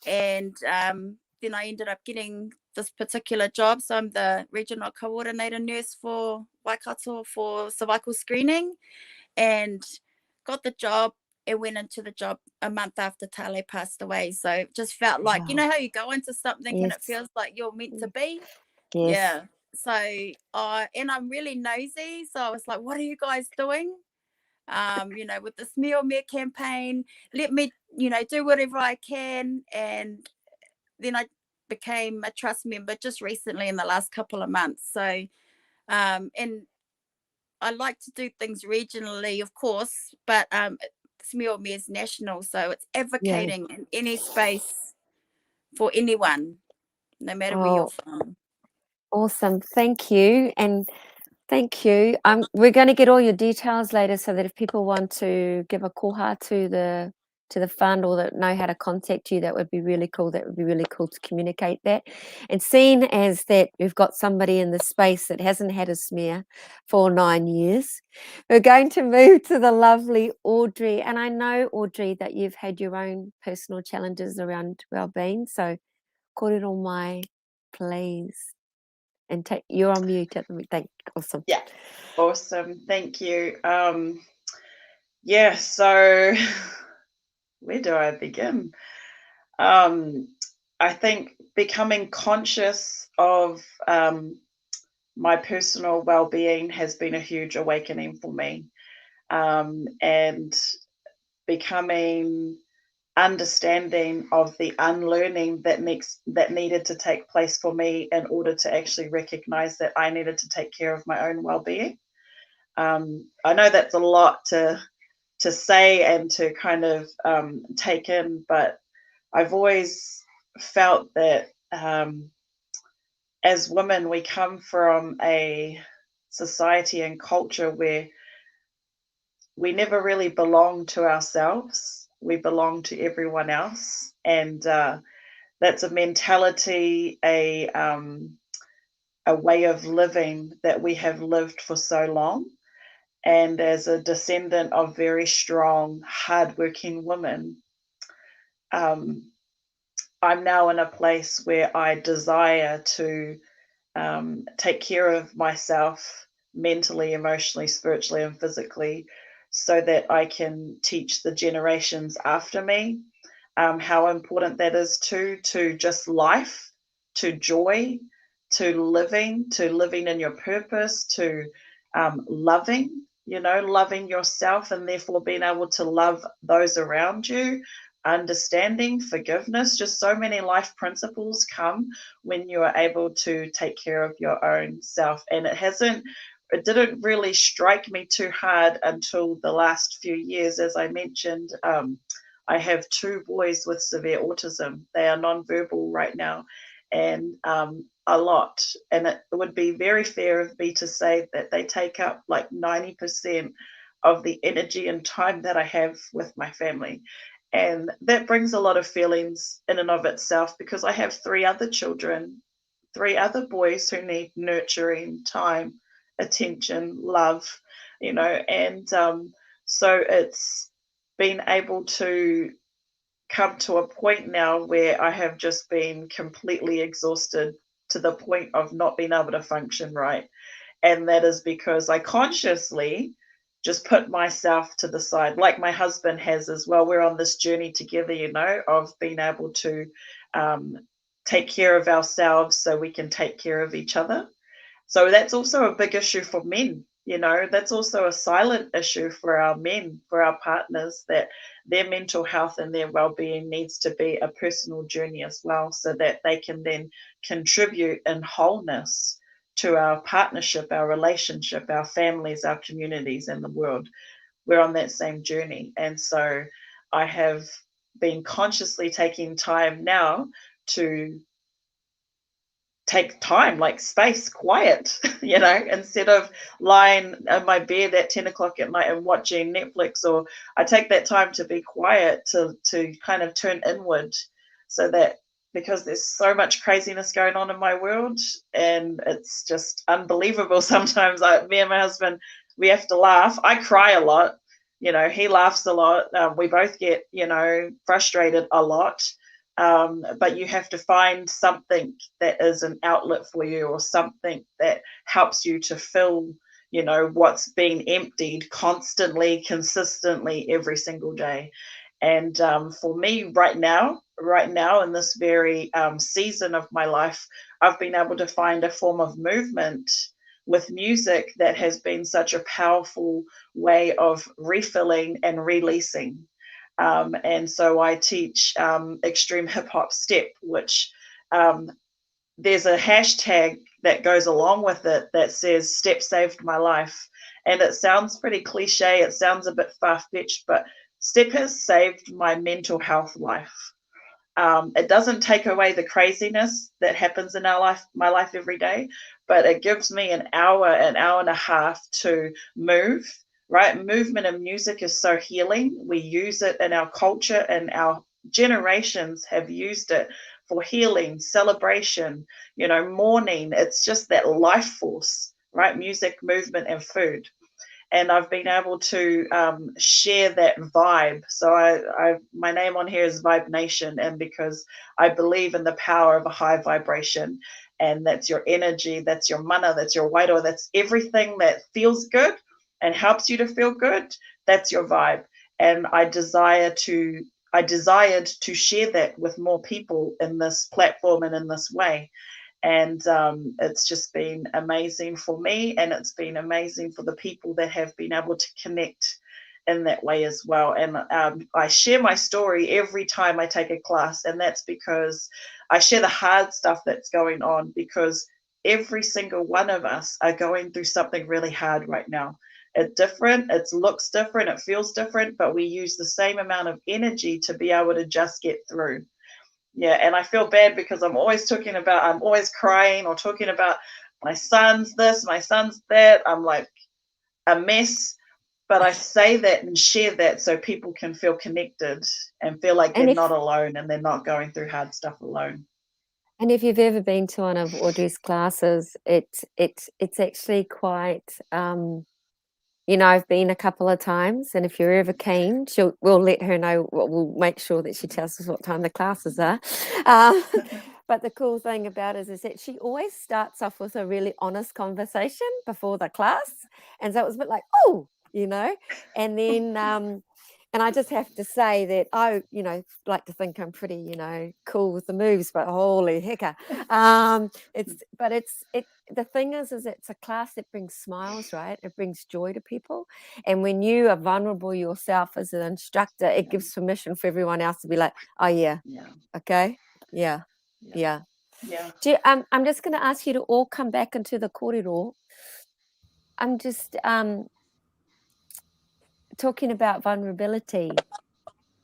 And then I ended up getting this particular job. So I'm the regional coordinator nurse for Waikato for cervical screening, and got the job and went into the job a month after Tale passed away. So it just felt like, you know how you go into something and it feels like you're meant to be? Yes. Yeah. So and I'm really nosy. So I was like, what are you guys doing? You know, with this Meal Mere campaign, let me, you know, do whatever I can. And then I became a trust member just recently in the last couple of months. So, and I like to do things regionally, of course, but Meal Mere is national. So it's advocating in any space for anyone, no matter where you're from. Awesome. Thank you. And thank you. We're going to get all your details later, so that if people want to give a koha to the fund, or that know how to contact you, that would be really cool. That would be really cool to communicate that. And seeing as that we've got somebody in the space that hasn't had a smear for 9 years, we're going to move to the lovely Audrey. And I know, Audrey, that you've had your own personal challenges around wellbeing. So, kōrero mai, please. And you're on mute at the moment. Awesome. Yeah, awesome. Thank you. Yeah, so where do I begin? I think becoming conscious of my personal well-being has been a huge awakening for me, and becoming understanding of the unlearning that needed to take place for me in order to actually recognize that I needed to take care of my own well-being. I know that's a lot to say and to kind of take in, but I've always felt that as women, we come from a society and culture where we never really belong to ourselves. We belong to everyone else. And that's a mentality, a way of living that we have lived for so long. And as a descendant of very strong, hardworking women, I'm now in a place where I desire to take care of myself mentally, emotionally, spiritually, and physically so that I can teach the generations after me how important that is to just life, to joy, to living in your purpose, to loving, loving yourself and therefore being able to love those around you, understanding, forgiveness, just so many life principles come when you are able to take care of your own self. And it didn't really strike me too hard until the last few years. As I mentioned, I have 2 boys with severe autism. They are nonverbal right now, and a lot. And it would be very fair of me to say that they take up like 90% of the energy and time that I have with my family. And that brings a lot of feelings in and of itself because I have 3 other children, 3 other boys who need nurturing, time, attention, love, and so it's been able to come to a point now where I have just been completely exhausted to the point of not being able to function right. And that is because I consciously just put myself to the side, like my husband has as well. We're on this journey together, of being able to take care of ourselves so we can take care of each other. So that's also a big issue for men. That's also a silent issue for our men, for our partners, that their mental health and their well-being needs to be a personal journey as well, so that they can then contribute in wholeness to our partnership, our relationship, our families, our communities, and the world. We're on that same journey. And so I have been consciously taking time now to take time, like space, quiet, instead of lying in my bed at 10 o'clock at night and watching Netflix, or I take that time to be quiet, to kind of turn inward, so that, because there's so much craziness going on in my world and it's just unbelievable sometimes. Me and my husband, we have to laugh. I cry a lot, he laughs a lot. We both get, frustrated a lot. But you have to find something that is an outlet for you, or something that helps you to fill, what's being emptied constantly, consistently, every single day. And for me right now, in this very season of my life, I've been able to find a form of movement with music that has been such a powerful way of refilling and releasing. And so I teach extreme hip hop step, which there's a hashtag that goes along with it that says "Step saved my life," and it sounds pretty cliche. It sounds a bit far-fetched, but step has saved my mental health life. It doesn't take away the craziness that happens in my life every day, but it gives me an hour and a half to move. Right? Movement and music is so healing. We use it in our culture, and our generations have used it for healing, celebration, mourning. It's just that life force, right? Music, movement, and food. And I've been able to share that vibe. So my name on here is Vibe Nation, and because I believe in the power of a high vibration, and that's your energy, that's your mana, that's your wairo, that's everything that feels good and helps you to feel good. That's your vibe. And I desired to share that with more people in this platform and in this way. And it's just been amazing for me, and it's been amazing for the people that have been able to connect in that way as well. And I share my story every time I take a class, and that's because I share the hard stuff that's going on, because every single one of us are going through something really hard right now. It's different, it looks different, it feels different, but we use the same amount of energy to be able to just get through. Yeah, and I feel bad because I'm always crying or talking about my son's this, my son's that. I'm like a mess, but I say that and share that so people can feel connected and feel like And they're if not alone and they're not going through hard stuff alone. and if you've ever been to one of Audrey's classes, it's actually quite, I've been a couple of times, and if you're ever keen, we'll let her know. We'll make sure that she tells us what time the classes are. But the cool thing about it is that she always starts off with a really honest conversation before the class, and so it was a bit like, oh, and then and I just have to say that I, like to think I'm pretty, cool with the moves, but holy hecker, the thing is it's a class that brings smiles, right? It brings joy to people. And when you are vulnerable yourself as an instructor, it gives permission for everyone else to be like, oh, yeah. Okay. Yeah. I'm just going to ask you to all come back into the kōrero. I'm just talking about vulnerability,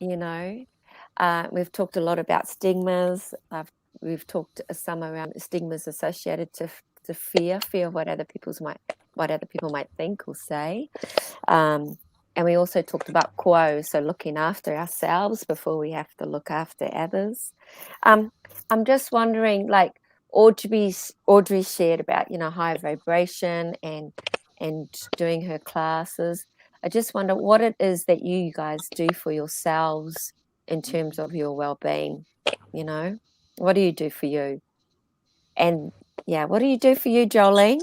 We've talked a lot about stigmas. We've talked some around stigmas associated to fear of what other people might think or say. And we also talked about koau, so looking after ourselves before we have to look after others. I'm just wondering, like Audrey shared about, high vibration and doing her classes. I just wonder what it is that you guys do for yourselves in terms of your well-being. What do you do for you? And what do you do for you, Jolene?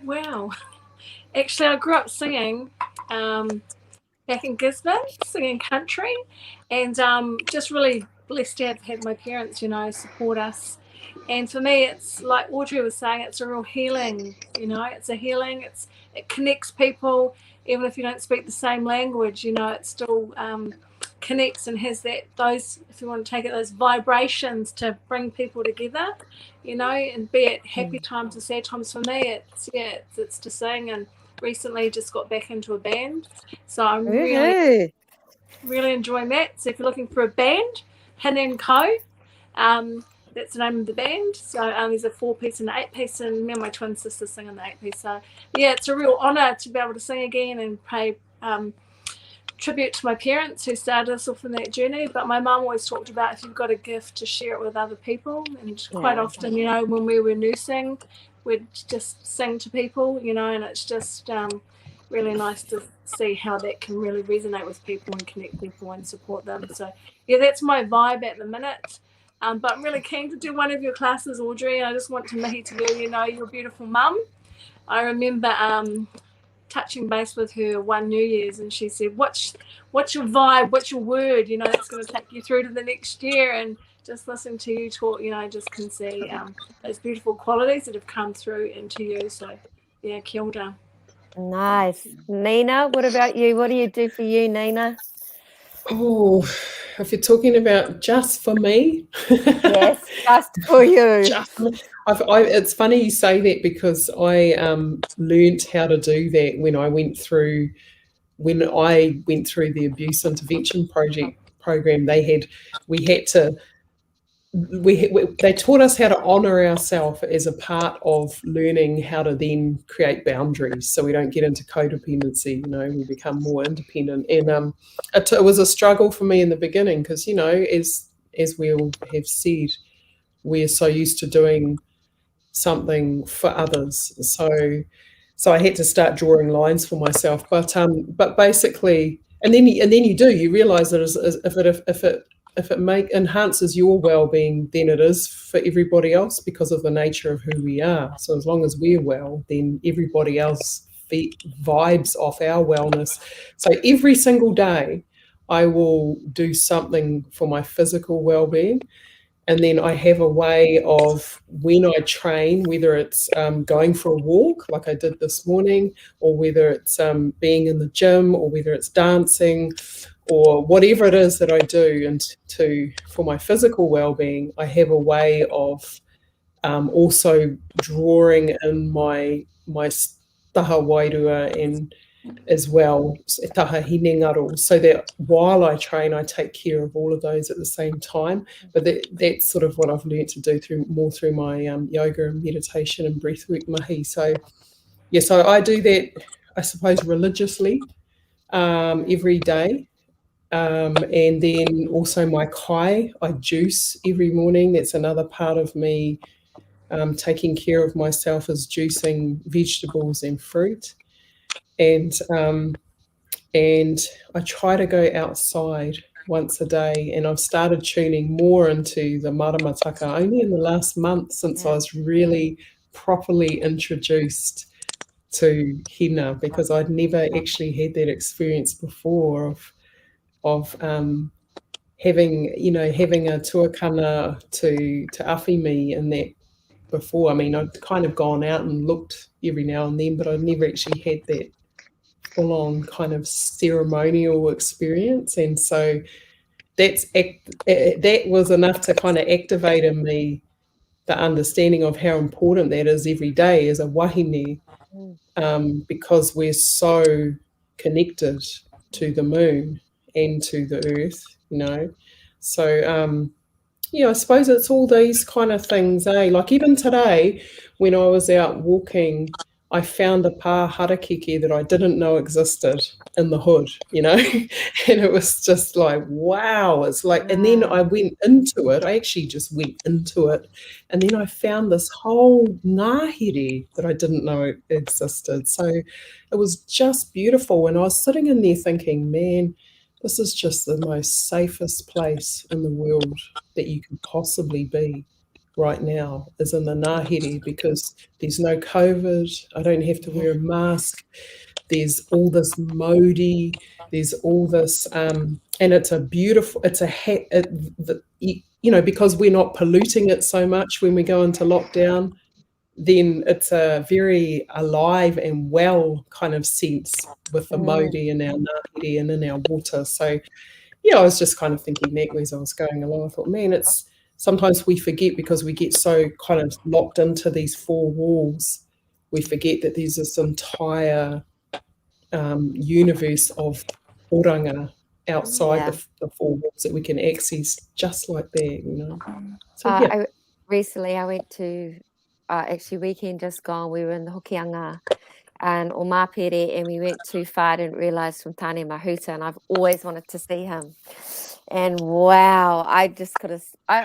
Wow. Actually, I grew up singing back in Gisborne, singing country, and just really blessed to have had my parents, support us. And for me, it's like Audrey was saying, it's a real healing, it's a healing. It connects people, even if you don't speak the same language, it still connects and has those, if you want to take it, those vibrations to bring people together, and be it happy times or sad times. For me, it's to sing, and recently just got back into a band, so I'm really enjoying that. So if you're looking for a band, Hauora Ko, that's the name of the band. So there's a 4-piece and an 8-piece, and me and my twin sister sing in the 8-piece. So it's a real honour to be able to sing again and pay tribute to my parents who started us off on that journey. But my mum always talked about, if you've got a gift, to share it with other people. And quite often, when we were nursing, we'd just sing to people, and it's just really nice to see how that can really resonate with people and connect people and support them. So that's my vibe at the minute. But I'm really keen to do one of your classes, Audrey, and I just want to mihi to you, your beautiful mum. I remember touching base with her one New Year's, and she said, what's your vibe, what's your word, that's going to take you through to the next year. And just listening to you talk, I just can see those beautiful qualities that have come through into you. So kia ora. Nice. Nina, what about you? What do you do for you, Nina? Oh, if you're talking about just for me. Yes, just for you. It's funny you say that, because I learned how to do that when I went through the abuse intervention program. They taught us how to honor ourselves as a part of learning how to then create boundaries, so we don't get into codependency. We become more independent. And it was a struggle for me in the beginning, because as we all have said, we're so used to doing something for others. So I had to start drawing lines for myself. But basically, and then you realize that if it enhances your well-being, then it is for everybody else, because of the nature of who we are. So as long as we're well, then everybody else vibes off our wellness. So every single day I will do something for my physical well-being. And then I have a way of, when I train, whether it's going for a walk like I did this morning, or whether it's being in the gym, or whether it's dancing, or whatever it is that I do, and for my physical well-being, I have a way of also drawing in my taha wairua as well, taha hine ngaro, so that while I train, I take care of all of those at the same time. But that's sort of what I've learned to do through my yoga and meditation and breathwork mahi. So yeah, so I do that, I suppose, religiously every day. And then also my kai, I juice every morning. That's another part of me taking care of myself, is juicing vegetables and fruit. And I try to go outside once a day, and I've started tuning more into the maramataka only in the last month, since I was really properly introduced to hina, because I'd never actually had that experience before of having a tuakana to awhi me in that before. I mean, I'd kind of gone out and looked every now and then, but I'd never actually had that full-on kind of ceremonial experience. And so that was enough to kind of activate in me the understanding of how important that is every day as a wahine, because we're so connected to the moon and to the earth, So yeah, I suppose it's all these kind of things, eh? Like even today, when I was out walking, I found a pā harakeke that I didn't know existed in the hood, and it was just like, wow. It's like, and then I went into it. I actually just went into it, and then I found this whole ngahere that I didn't know existed. So it was just beautiful, and I was sitting in there thinking, man, this is just the most safest place in the world that you can possibly be right now, is in the ngahere, because there's no COVID. I don't have to wear a mask. There's all this mauri. There's all this, and it's a beautiful. Because we're not polluting it so much when we go into lockdown, then it's a very alive and well kind of sense with the mauri in our ngahere and in our water. So yeah, I was just kind of thinking that as I was going along. I thought, man, it's sometimes we forget, because we get so kind of locked into these four walls, we forget that there's this entire universe of oranga outside the four walls that we can access just like that, So yeah. Recently I went to, actually weekend just gone, we were in the Hokianga and o Mapere, and we went too far, didn't realise, from Tane Mahuta, and I've always wanted to see him. And wow, I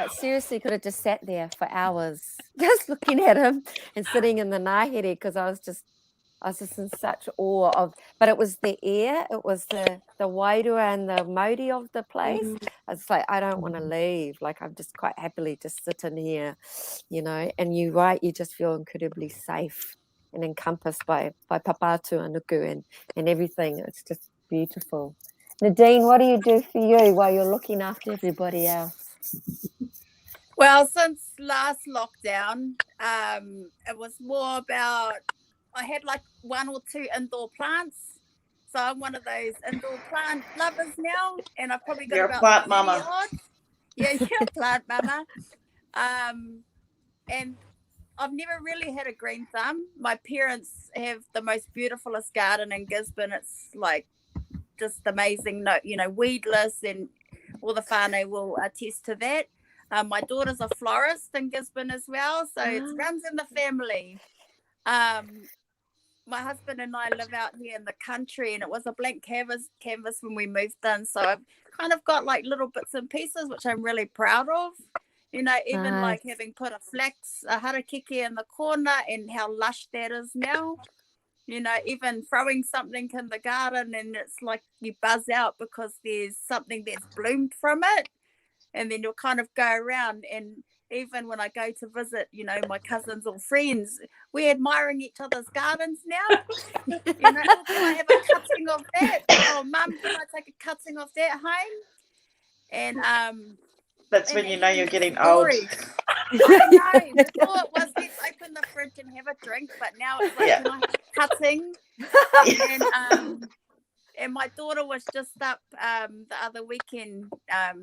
seriously could have just sat there for hours just looking at him and sitting in the ngahere, because I was just in such awe of, but it was the air, it was the wairua and the mauri of the place. I was like, I don't want to leave. Like, I'm just quite happily just sitting here, and you're right, you just feel incredibly safe and encompassed by papatu and nuku and everything. It's just beautiful. Nadine, what do you do for you while you're looking after everybody else? Well, since last lockdown, it was more about, I had like 1 or 2 indoor plants. So I'm one of those indoor plant lovers now, and I've probably got You're about a plant 30 mama. odd. Yeah, you're a plant mama. And I've never really had a green thumb. My parents have the most beautifulest garden in Gisborne. It's like just amazing, weedless, and all the whānau will attest to that. My daughter's a florist in Gisborne as well, so it runs in the family. My husband and I live out here in the country, and it was a blank canvas when we moved in, so I've kind of got like little bits and pieces which I'm really proud of. Even like having put a harakeke in the corner, and how lush that is now. Even throwing something in the garden, and it's like you buzz out because there's something that's bloomed from it, and then you'll kind of go around. And even when I go to visit, my cousins or friends, we're admiring each other's gardens now. Can I have a cutting of that? Oh, Mum, can I take a cutting of that home? And that's when you know you're getting old. I know. Before it was, let's open the fridge and have a drink, but now it's like, can I have a cutting? And my daughter was just up the other weekend.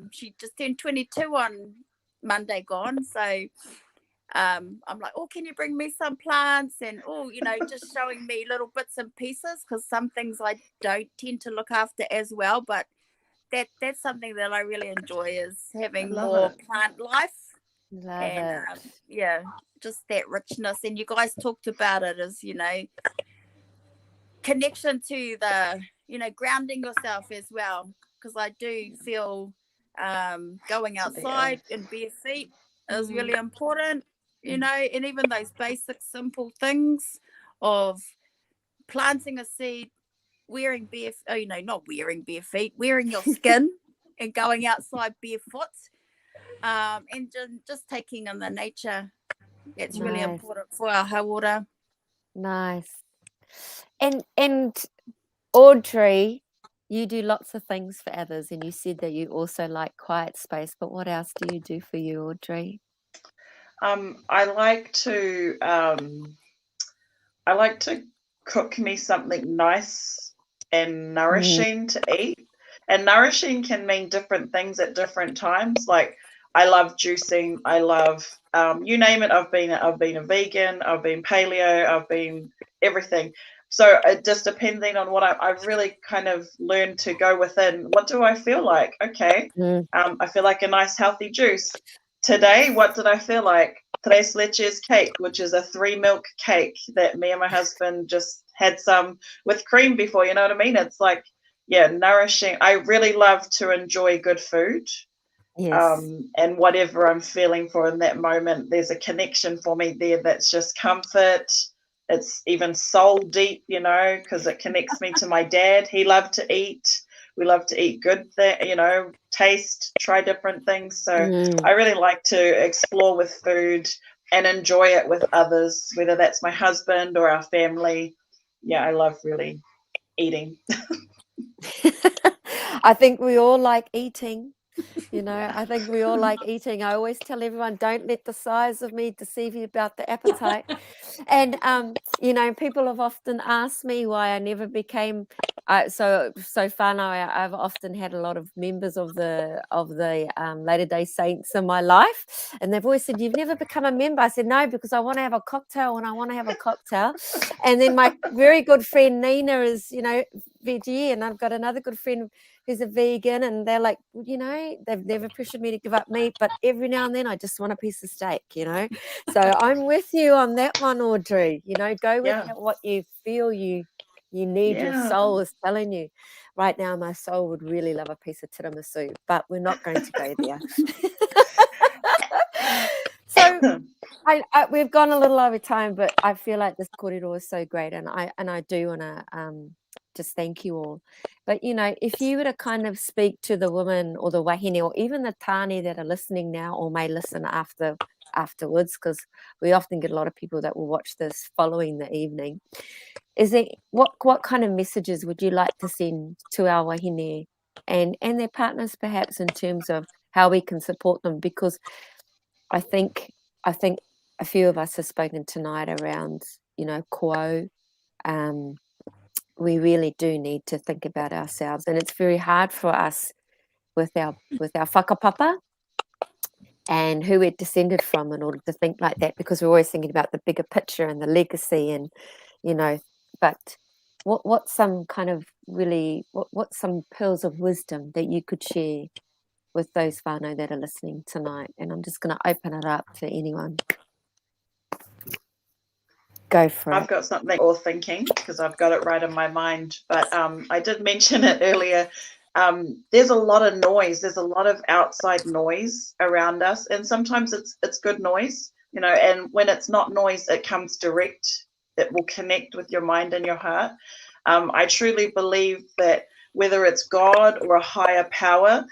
She just turned 22 on Monday gone. So I'm like, oh, can you bring me some plants? And, oh, you know, just showing me little bits and pieces, because some things I don't tend to look after as well. But that's something that I really enjoy, is having more plant life. Love And it. yeah, just that richness. And you guys talked about it as, you know, connection to the, you know, grounding yourself as well, because I do feel going outside in bare feet is really important, you know. And even those basic simple things of planting a seed, wearing bare, you know, not wearing bare feet, wearing your skin and going outside barefoot, and just taking in the nature. It's really Nice. important for our hauora. Nice. And Audrey, you do lots of things for others, and you said that you also like quiet space, but what else do you do for you, Audrey? I like to cook me something nice and nourishing to eat. And nourishing can mean different things at different times. Like, I love juicing. I love, you name it. I've been a vegan. I've been paleo. I've been everything. So just depending on what I've really kind of learned to go within. What do I feel like? Okay. I feel like a nice healthy juice. Today, what did I feel like? Tres leches cake, which is a 3 milk cake that me and my husband just had some with cream before, you know what I mean? It's like, yeah, nourishing. I really love to enjoy good food. Yes. And whatever I'm feeling for in that moment, there's a connection for me there that's just comfort. It's even soul deep, you know, because it connects me to my dad. He loved to eat. We love to eat good, you know, taste, try different things. So I really like to explore with food and enjoy it with others, whether that's my husband or our family. Yeah, I love really eating. I think we all like eating. You know, I think we all like eating. I always tell everyone, don't let the size of me deceive you about the appetite. And you know, people have often asked me why I never became so far now. I've often had a lot of members of the Latter-day Saints in my life, and they've always said, you've never become a member. I said, no, because I want to have a cocktail when I want to have a cocktail. And then my very good friend Nina is, you know, veggie, and I've got another good friend who's a vegan, and they're like, you know, they've never pressured me to give up meat, but every now and then I just want a piece of steak, you know. So I'm with you on that one, Audrey. You know, go with what you feel you need. Your soul is telling you. Right now, my soul would really love a piece of tiramisu, but we're not going to go there. So we've gone a little over time, but I feel like this kōrero is so great, and I do want to just thank you all. But, you know, if you were to kind of speak to the women or the wahine or even the tāne that are listening now or may listen afterwards, because we often get a lot of people that will watch this following the evening, is there what kind of messages would you like to send to our wahine and their partners, perhaps, in terms of how we can support them? Because I think a few of us have spoken tonight around, you know, koau. We really do need to think about ourselves, and it's very hard for us with our whakapapa and who we're descended from in order to think like that, because we're always thinking about the bigger picture and the legacy, and you know. But what's some kind of really what's some pearls of wisdom that you could share with those whānau that are listening tonight? And I'm just going to open it up to anyone. Go for it. I've got something or thinking, because I've got it right in my mind, but I did mention it earlier. There's a lot of noise. There's a lot of outside noise around us, and sometimes it's good noise, you know, and when it's not noise, it comes direct. It will connect with your mind and your heart. I truly believe that whether it's God or a higher power,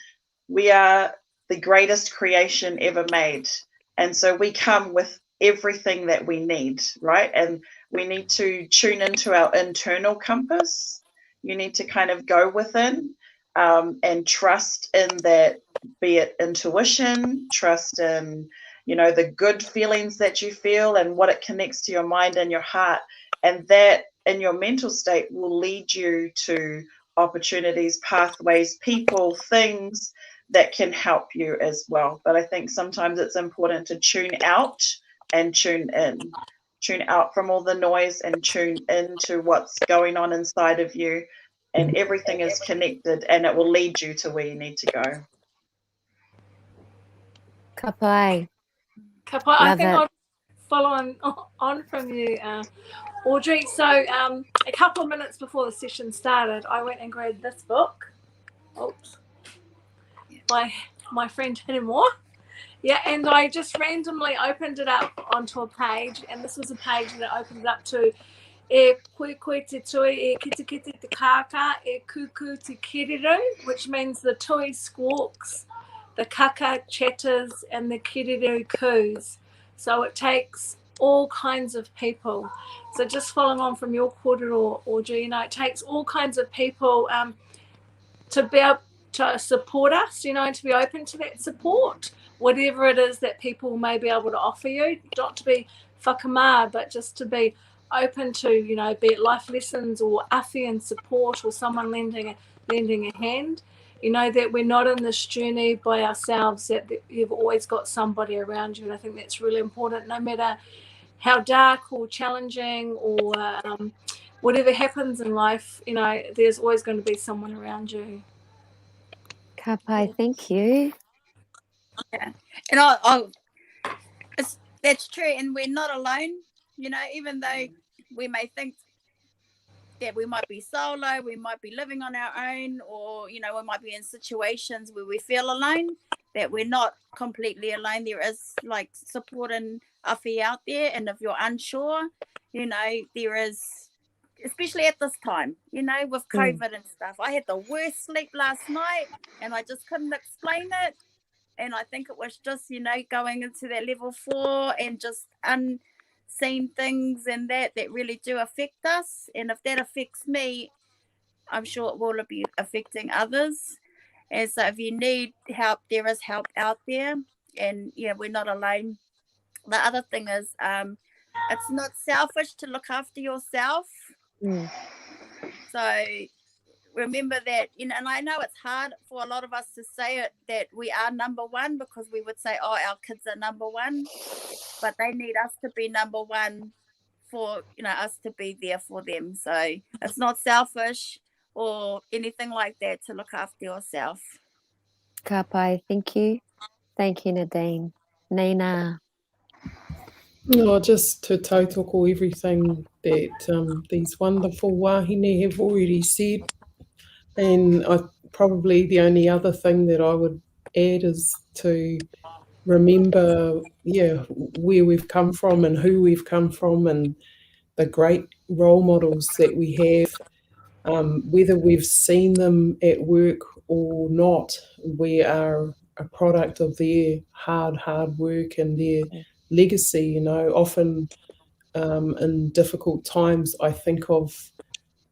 we are the greatest creation ever made. And so we come with everything that we need, right? And we need to tune into our internal compass. You need to kind of go within and trust in that, be it intuition, trust in, you know, the good feelings that you feel and what it connects to your mind and your heart. And that in your mental state will lead you to opportunities, pathways, people, things that can help you as well. But I think sometimes it's important to tune out and tune in. Tune out from all the noise and tune into what's going on inside of you. And everything is connected, and it will lead you to where you need to go. Ka pai. Kapa, I Love think it. I'll follow on from you, Audrey. So a couple of minutes before the session started, I went and grabbed this book. Oops. By my friend Hinemore. Yeah, and I just randomly opened it up onto a page, and this was a page that opened up to e koe te tui, e kite kite te kaka, e kuku te kiriru, which means the tui squawks, the kaka chatters, and the kiriru coos. So it takes all kinds of people. So just following on from your kōrero, Audrey, it takes all kinds of people to be able to support us, and to be open to that support, whatever it is that people may be able to offer you, not to be whakamā, but just to be open to, be it life lessons or awhi and support, or someone lending a hand, that we're not in this journey by ourselves, that you've always got somebody around you. And I think that's really important, no matter how dark or challenging or whatever happens in life, there's always going to be someone around you. Ka pai, thank you. Yeah. And that's true. And we're not alone, even though we may think that we might be solo, we might be living on our own, or, we might be in situations where we feel alone, that we're not completely alone. There is like support and awhi out there. And if you're unsure, there is, especially at this time, with COVID and stuff. I had the worst sleep last night and I just couldn't explain it. And I think it was just, going into that level 4 and just unseen things and that really do affect us. And if that affects me, I'm sure it will be affecting others. And so if you need help, there is help out there. And, we're not alone. The other thing is, it's not selfish to look after yourself. So remember that, and I know it's hard for a lot of us to say it, that we are number one, because we would say, oh, our kids are number one, but they need us to be number one for, us to be there for them. So it's not selfish or anything like that to look after yourself. Ka pai, thank you. Thank you, Nadine. Nina. No, just to tautoko everything that these wonderful wahine have already said. And probably the only other thing that I would add is to remember, where we've come from and who we've come from, and the great role models that we have, whether we've seen them at work or not. We are a product of their hard work and their legacy. Often in difficult times, I think of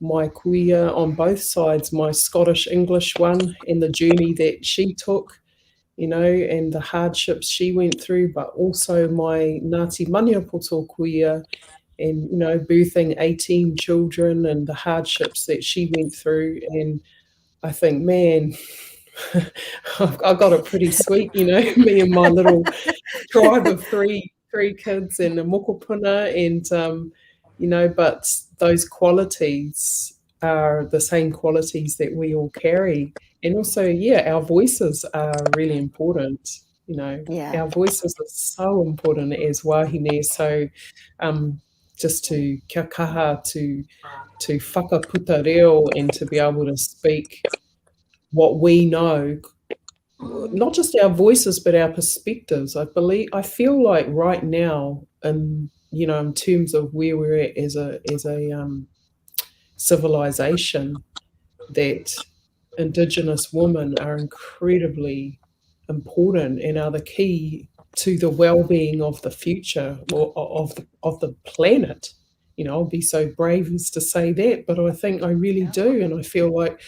my kuia on both sides, my Scottish English one, and the journey that she took, and the hardships she went through, but also my Ngāti Maniapoto kuia, and, birthing 18 children and the hardships that she went through. And I think, man, I got it pretty sweet, me and my little tribe of three kids and a mokopuna, and, but those qualities are the same qualities that we all carry. And also, our voices are really important. Our voices are so important as wahine. So just to kia kaha, to whakaputa reo, and to be able to speak what we know, not just our voices, but our perspectives. I feel like right now, in terms of where we're at as a civilization, that Indigenous women are incredibly important and are the key to the well-being of the future, or of the planet. I'll be so brave as to say that, but I think I really do. And I feel like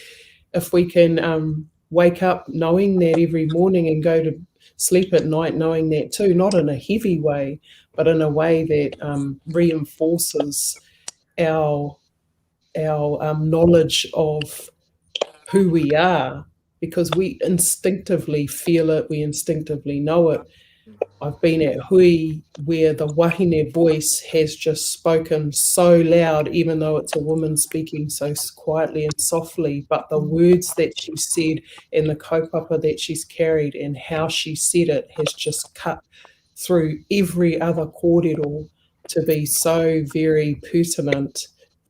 if we can wake up knowing that every morning and go to sleep at night knowing that too, not in a heavy way, but in a way that reinforces our knowledge of who we are, because we instinctively feel it, we instinctively know it. I've been at hui where the wahine voice has just spoken so loud, even though it's a woman speaking so quietly and softly, but the words that she said and the kaupapa that she's carried and how she said it has just cut through every other kōrero to be so very pertinent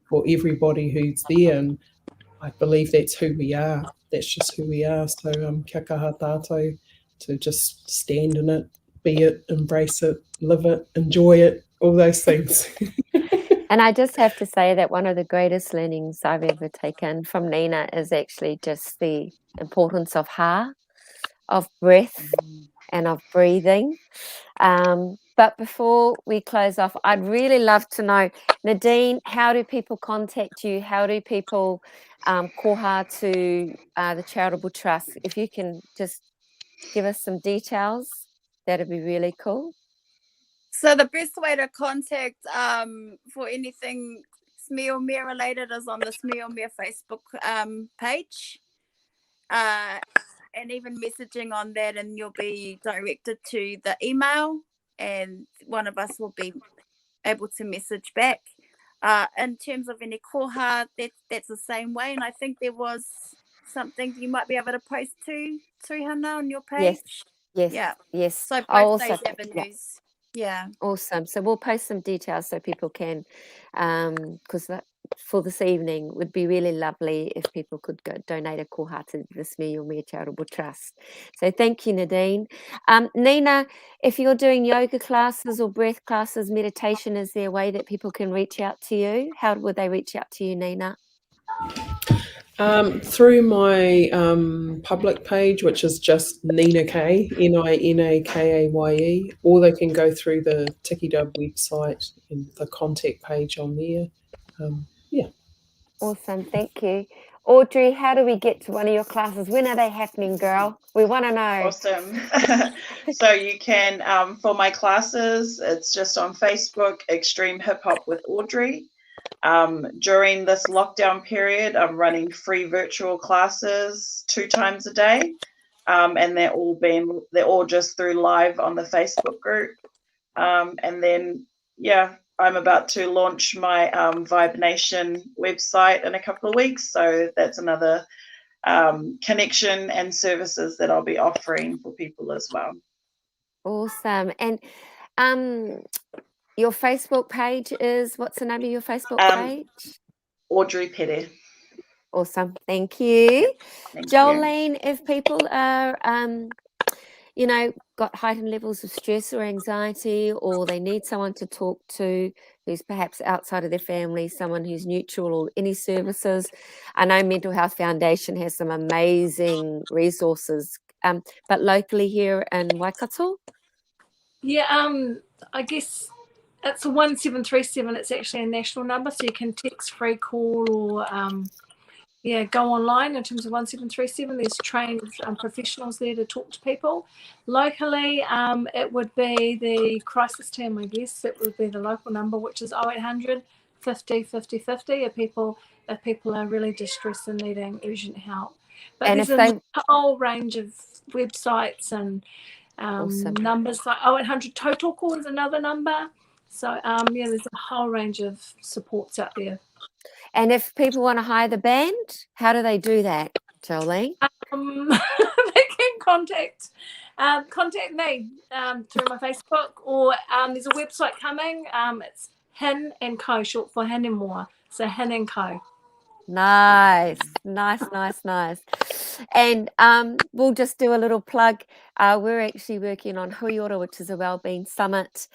for everybody who's there. And I believe that's who we are. That's just who we are. So kia kaha tātou, to just stand in it, be it, embrace it, live it, enjoy it, all those things. And I just have to say that one of the greatest learnings I've ever taken from Nina is actually just the importance of ha, of breath and of breathing. But before we close off, I'd really love to know, Nadine, how do people contact you? How do people koha to the Charitable Trust? If you can just give us some details, that'd be really cool. So the best way to contact for anything Smearmere related is on the Smearmere Facebook page. And even messaging on that, and you'll be directed to the email, and one of us will be able to message back. In terms of any koha, that's the same way. And I think there was something you might be able to post to Hannah on your page. Yes. So both those avenues. Yeah. Awesome. So we'll post some details so people can, because for this evening would be really lovely if people could go donate a koha to the Smearmere Charitable Trust. So thank you, Nadine. Nina, if you're doing yoga classes or breath classes, meditation, is there a way that people can reach out to you? How would they reach out to you, Nina? Through my public page, which is just Nina K, NINAKAYE, or they can go through the Tiki Dub website and the contact page on there. Yeah. Awesome, thank you. Audrey, how do we get to one of your classes? When are they happening, girl? We want to know. Awesome. So you can, for my classes, it's just on Facebook, Extreme Hip Hop with Audrey. During this lockdown period, I'm running free virtual classes 2 times a day, and they're all just through live on the Facebook group. And then, yeah, I'm about to launch my Vibe Nation website in a couple of weeks, so that's another connection and services that I'll be offering for people as well. Awesome. And your Facebook page is, what's the name of your Facebook page? Audrey Pere. Awesome. Thank you. Thank Jolene, if people are, got heightened levels of stress or anxiety, or they need someone to talk to who's perhaps outside of their family, someone who's neutral, or any services, I know Mental Health Foundation has some amazing resources, but locally here in Waikato? Yeah, I guess it's a 1737. It's actually a national number, so you can text, free call, or go online in terms of 1737. There's trained professionals there to talk to people. Locally, it would be the crisis team, I guess. It would be the local number, which is 0800 50 50 50 if people are really distressed and needing urgent help. But And there's a whole range of websites and awesome. numbers, like 0800 total call is another number. So there's a whole range of supports out there. And if people want to hire the band, how do they do that, Jolene? They can contact me through my Facebook, or there's a website coming. It's Hin and Co, short for Hin and More. So Hin and Co. Nice. And we'll just do a little plug. We're actually working on Hauora, which is a wellbeing summit,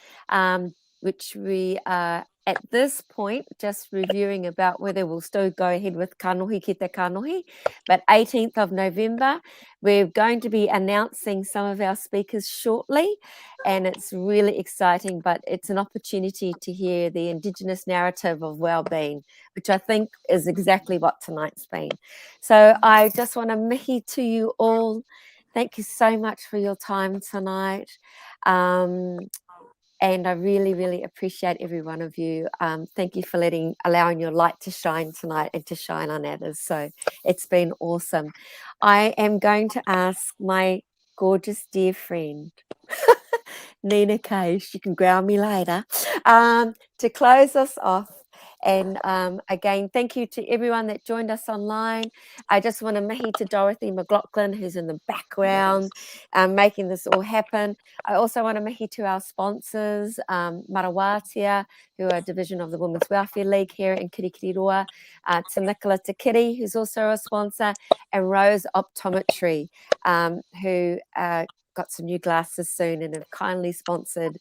which we are at this point just reviewing about whether we'll still go ahead with kanohi ki te kanohi. But 18th of November, we're going to be announcing some of our speakers shortly, and it's really exciting, but it's an opportunity to hear the Indigenous narrative of wellbeing, which I think is exactly what tonight's been. So I just want to mihi to you all. Thank you so much for your time tonight. And I really, really appreciate every one of you. Thank you for allowing your light to shine tonight and to shine on others. So it's been awesome. I am going to ask my gorgeous dear friend, Nina Cage, you can ground me later. To close us off, and again, thank you to everyone that joined us online. I just want to mihi to Dorothy McLaughlin, who's in the background, making this all happen. I also want to mihi to our sponsors, Marawatia, who are a division of the Women's Welfare League here in Kirikiriroa, to Nicola Tikiri, who's also a sponsor, and Rose Optometry, who got some new glasses soon and have kindly sponsored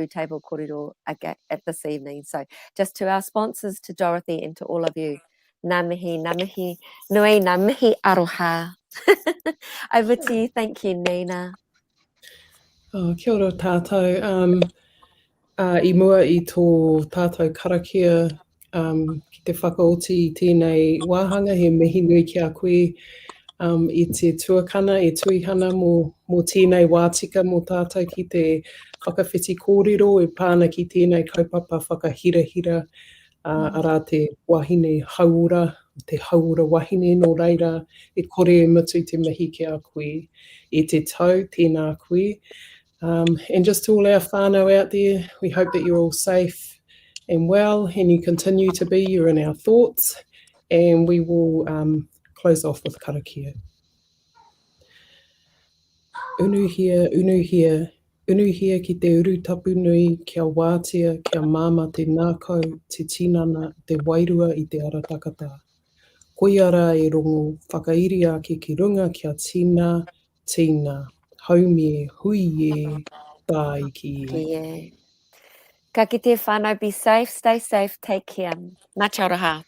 Table Kōrero at this evening. So just to our sponsors, to Dorothy, and to all of you, ngā mihi, nui, ngā mihi aroha. Over to you. Thank you, Nina. Kia ora tātou. I mua i tō tātou karakia ki te whakaoti i tēnei wāhanga, he mihi nui ki a koe i te tuakana, e tuihana mō tēnei wātika mō tātou ki te whakawhiti kōrero, e pāna ki tēnei kaupapa whakahirahira, arā te wahine hauora, te hauora wahine nō reira, e kore e mutu te mihi ki a koe, e te tau, tēnā koe. And just to all our whānau out there, we hope that you're all safe and well, and you continue to be. You're in our thoughts, and we will close off with karakia. Unuhia, unuhia, unuhia ki te uru tapu nui, kia wātia, kia māma te nākau, te tinana, te wairua i te ara takata. Koiara e rongo, whakairi ake ki runga kia tina, haumie, huie, tai ki e. Yeah. Ka kite whānau, be safe, stay safe, take care. Ngā te aroha.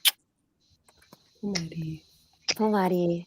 Pomari. Pomari.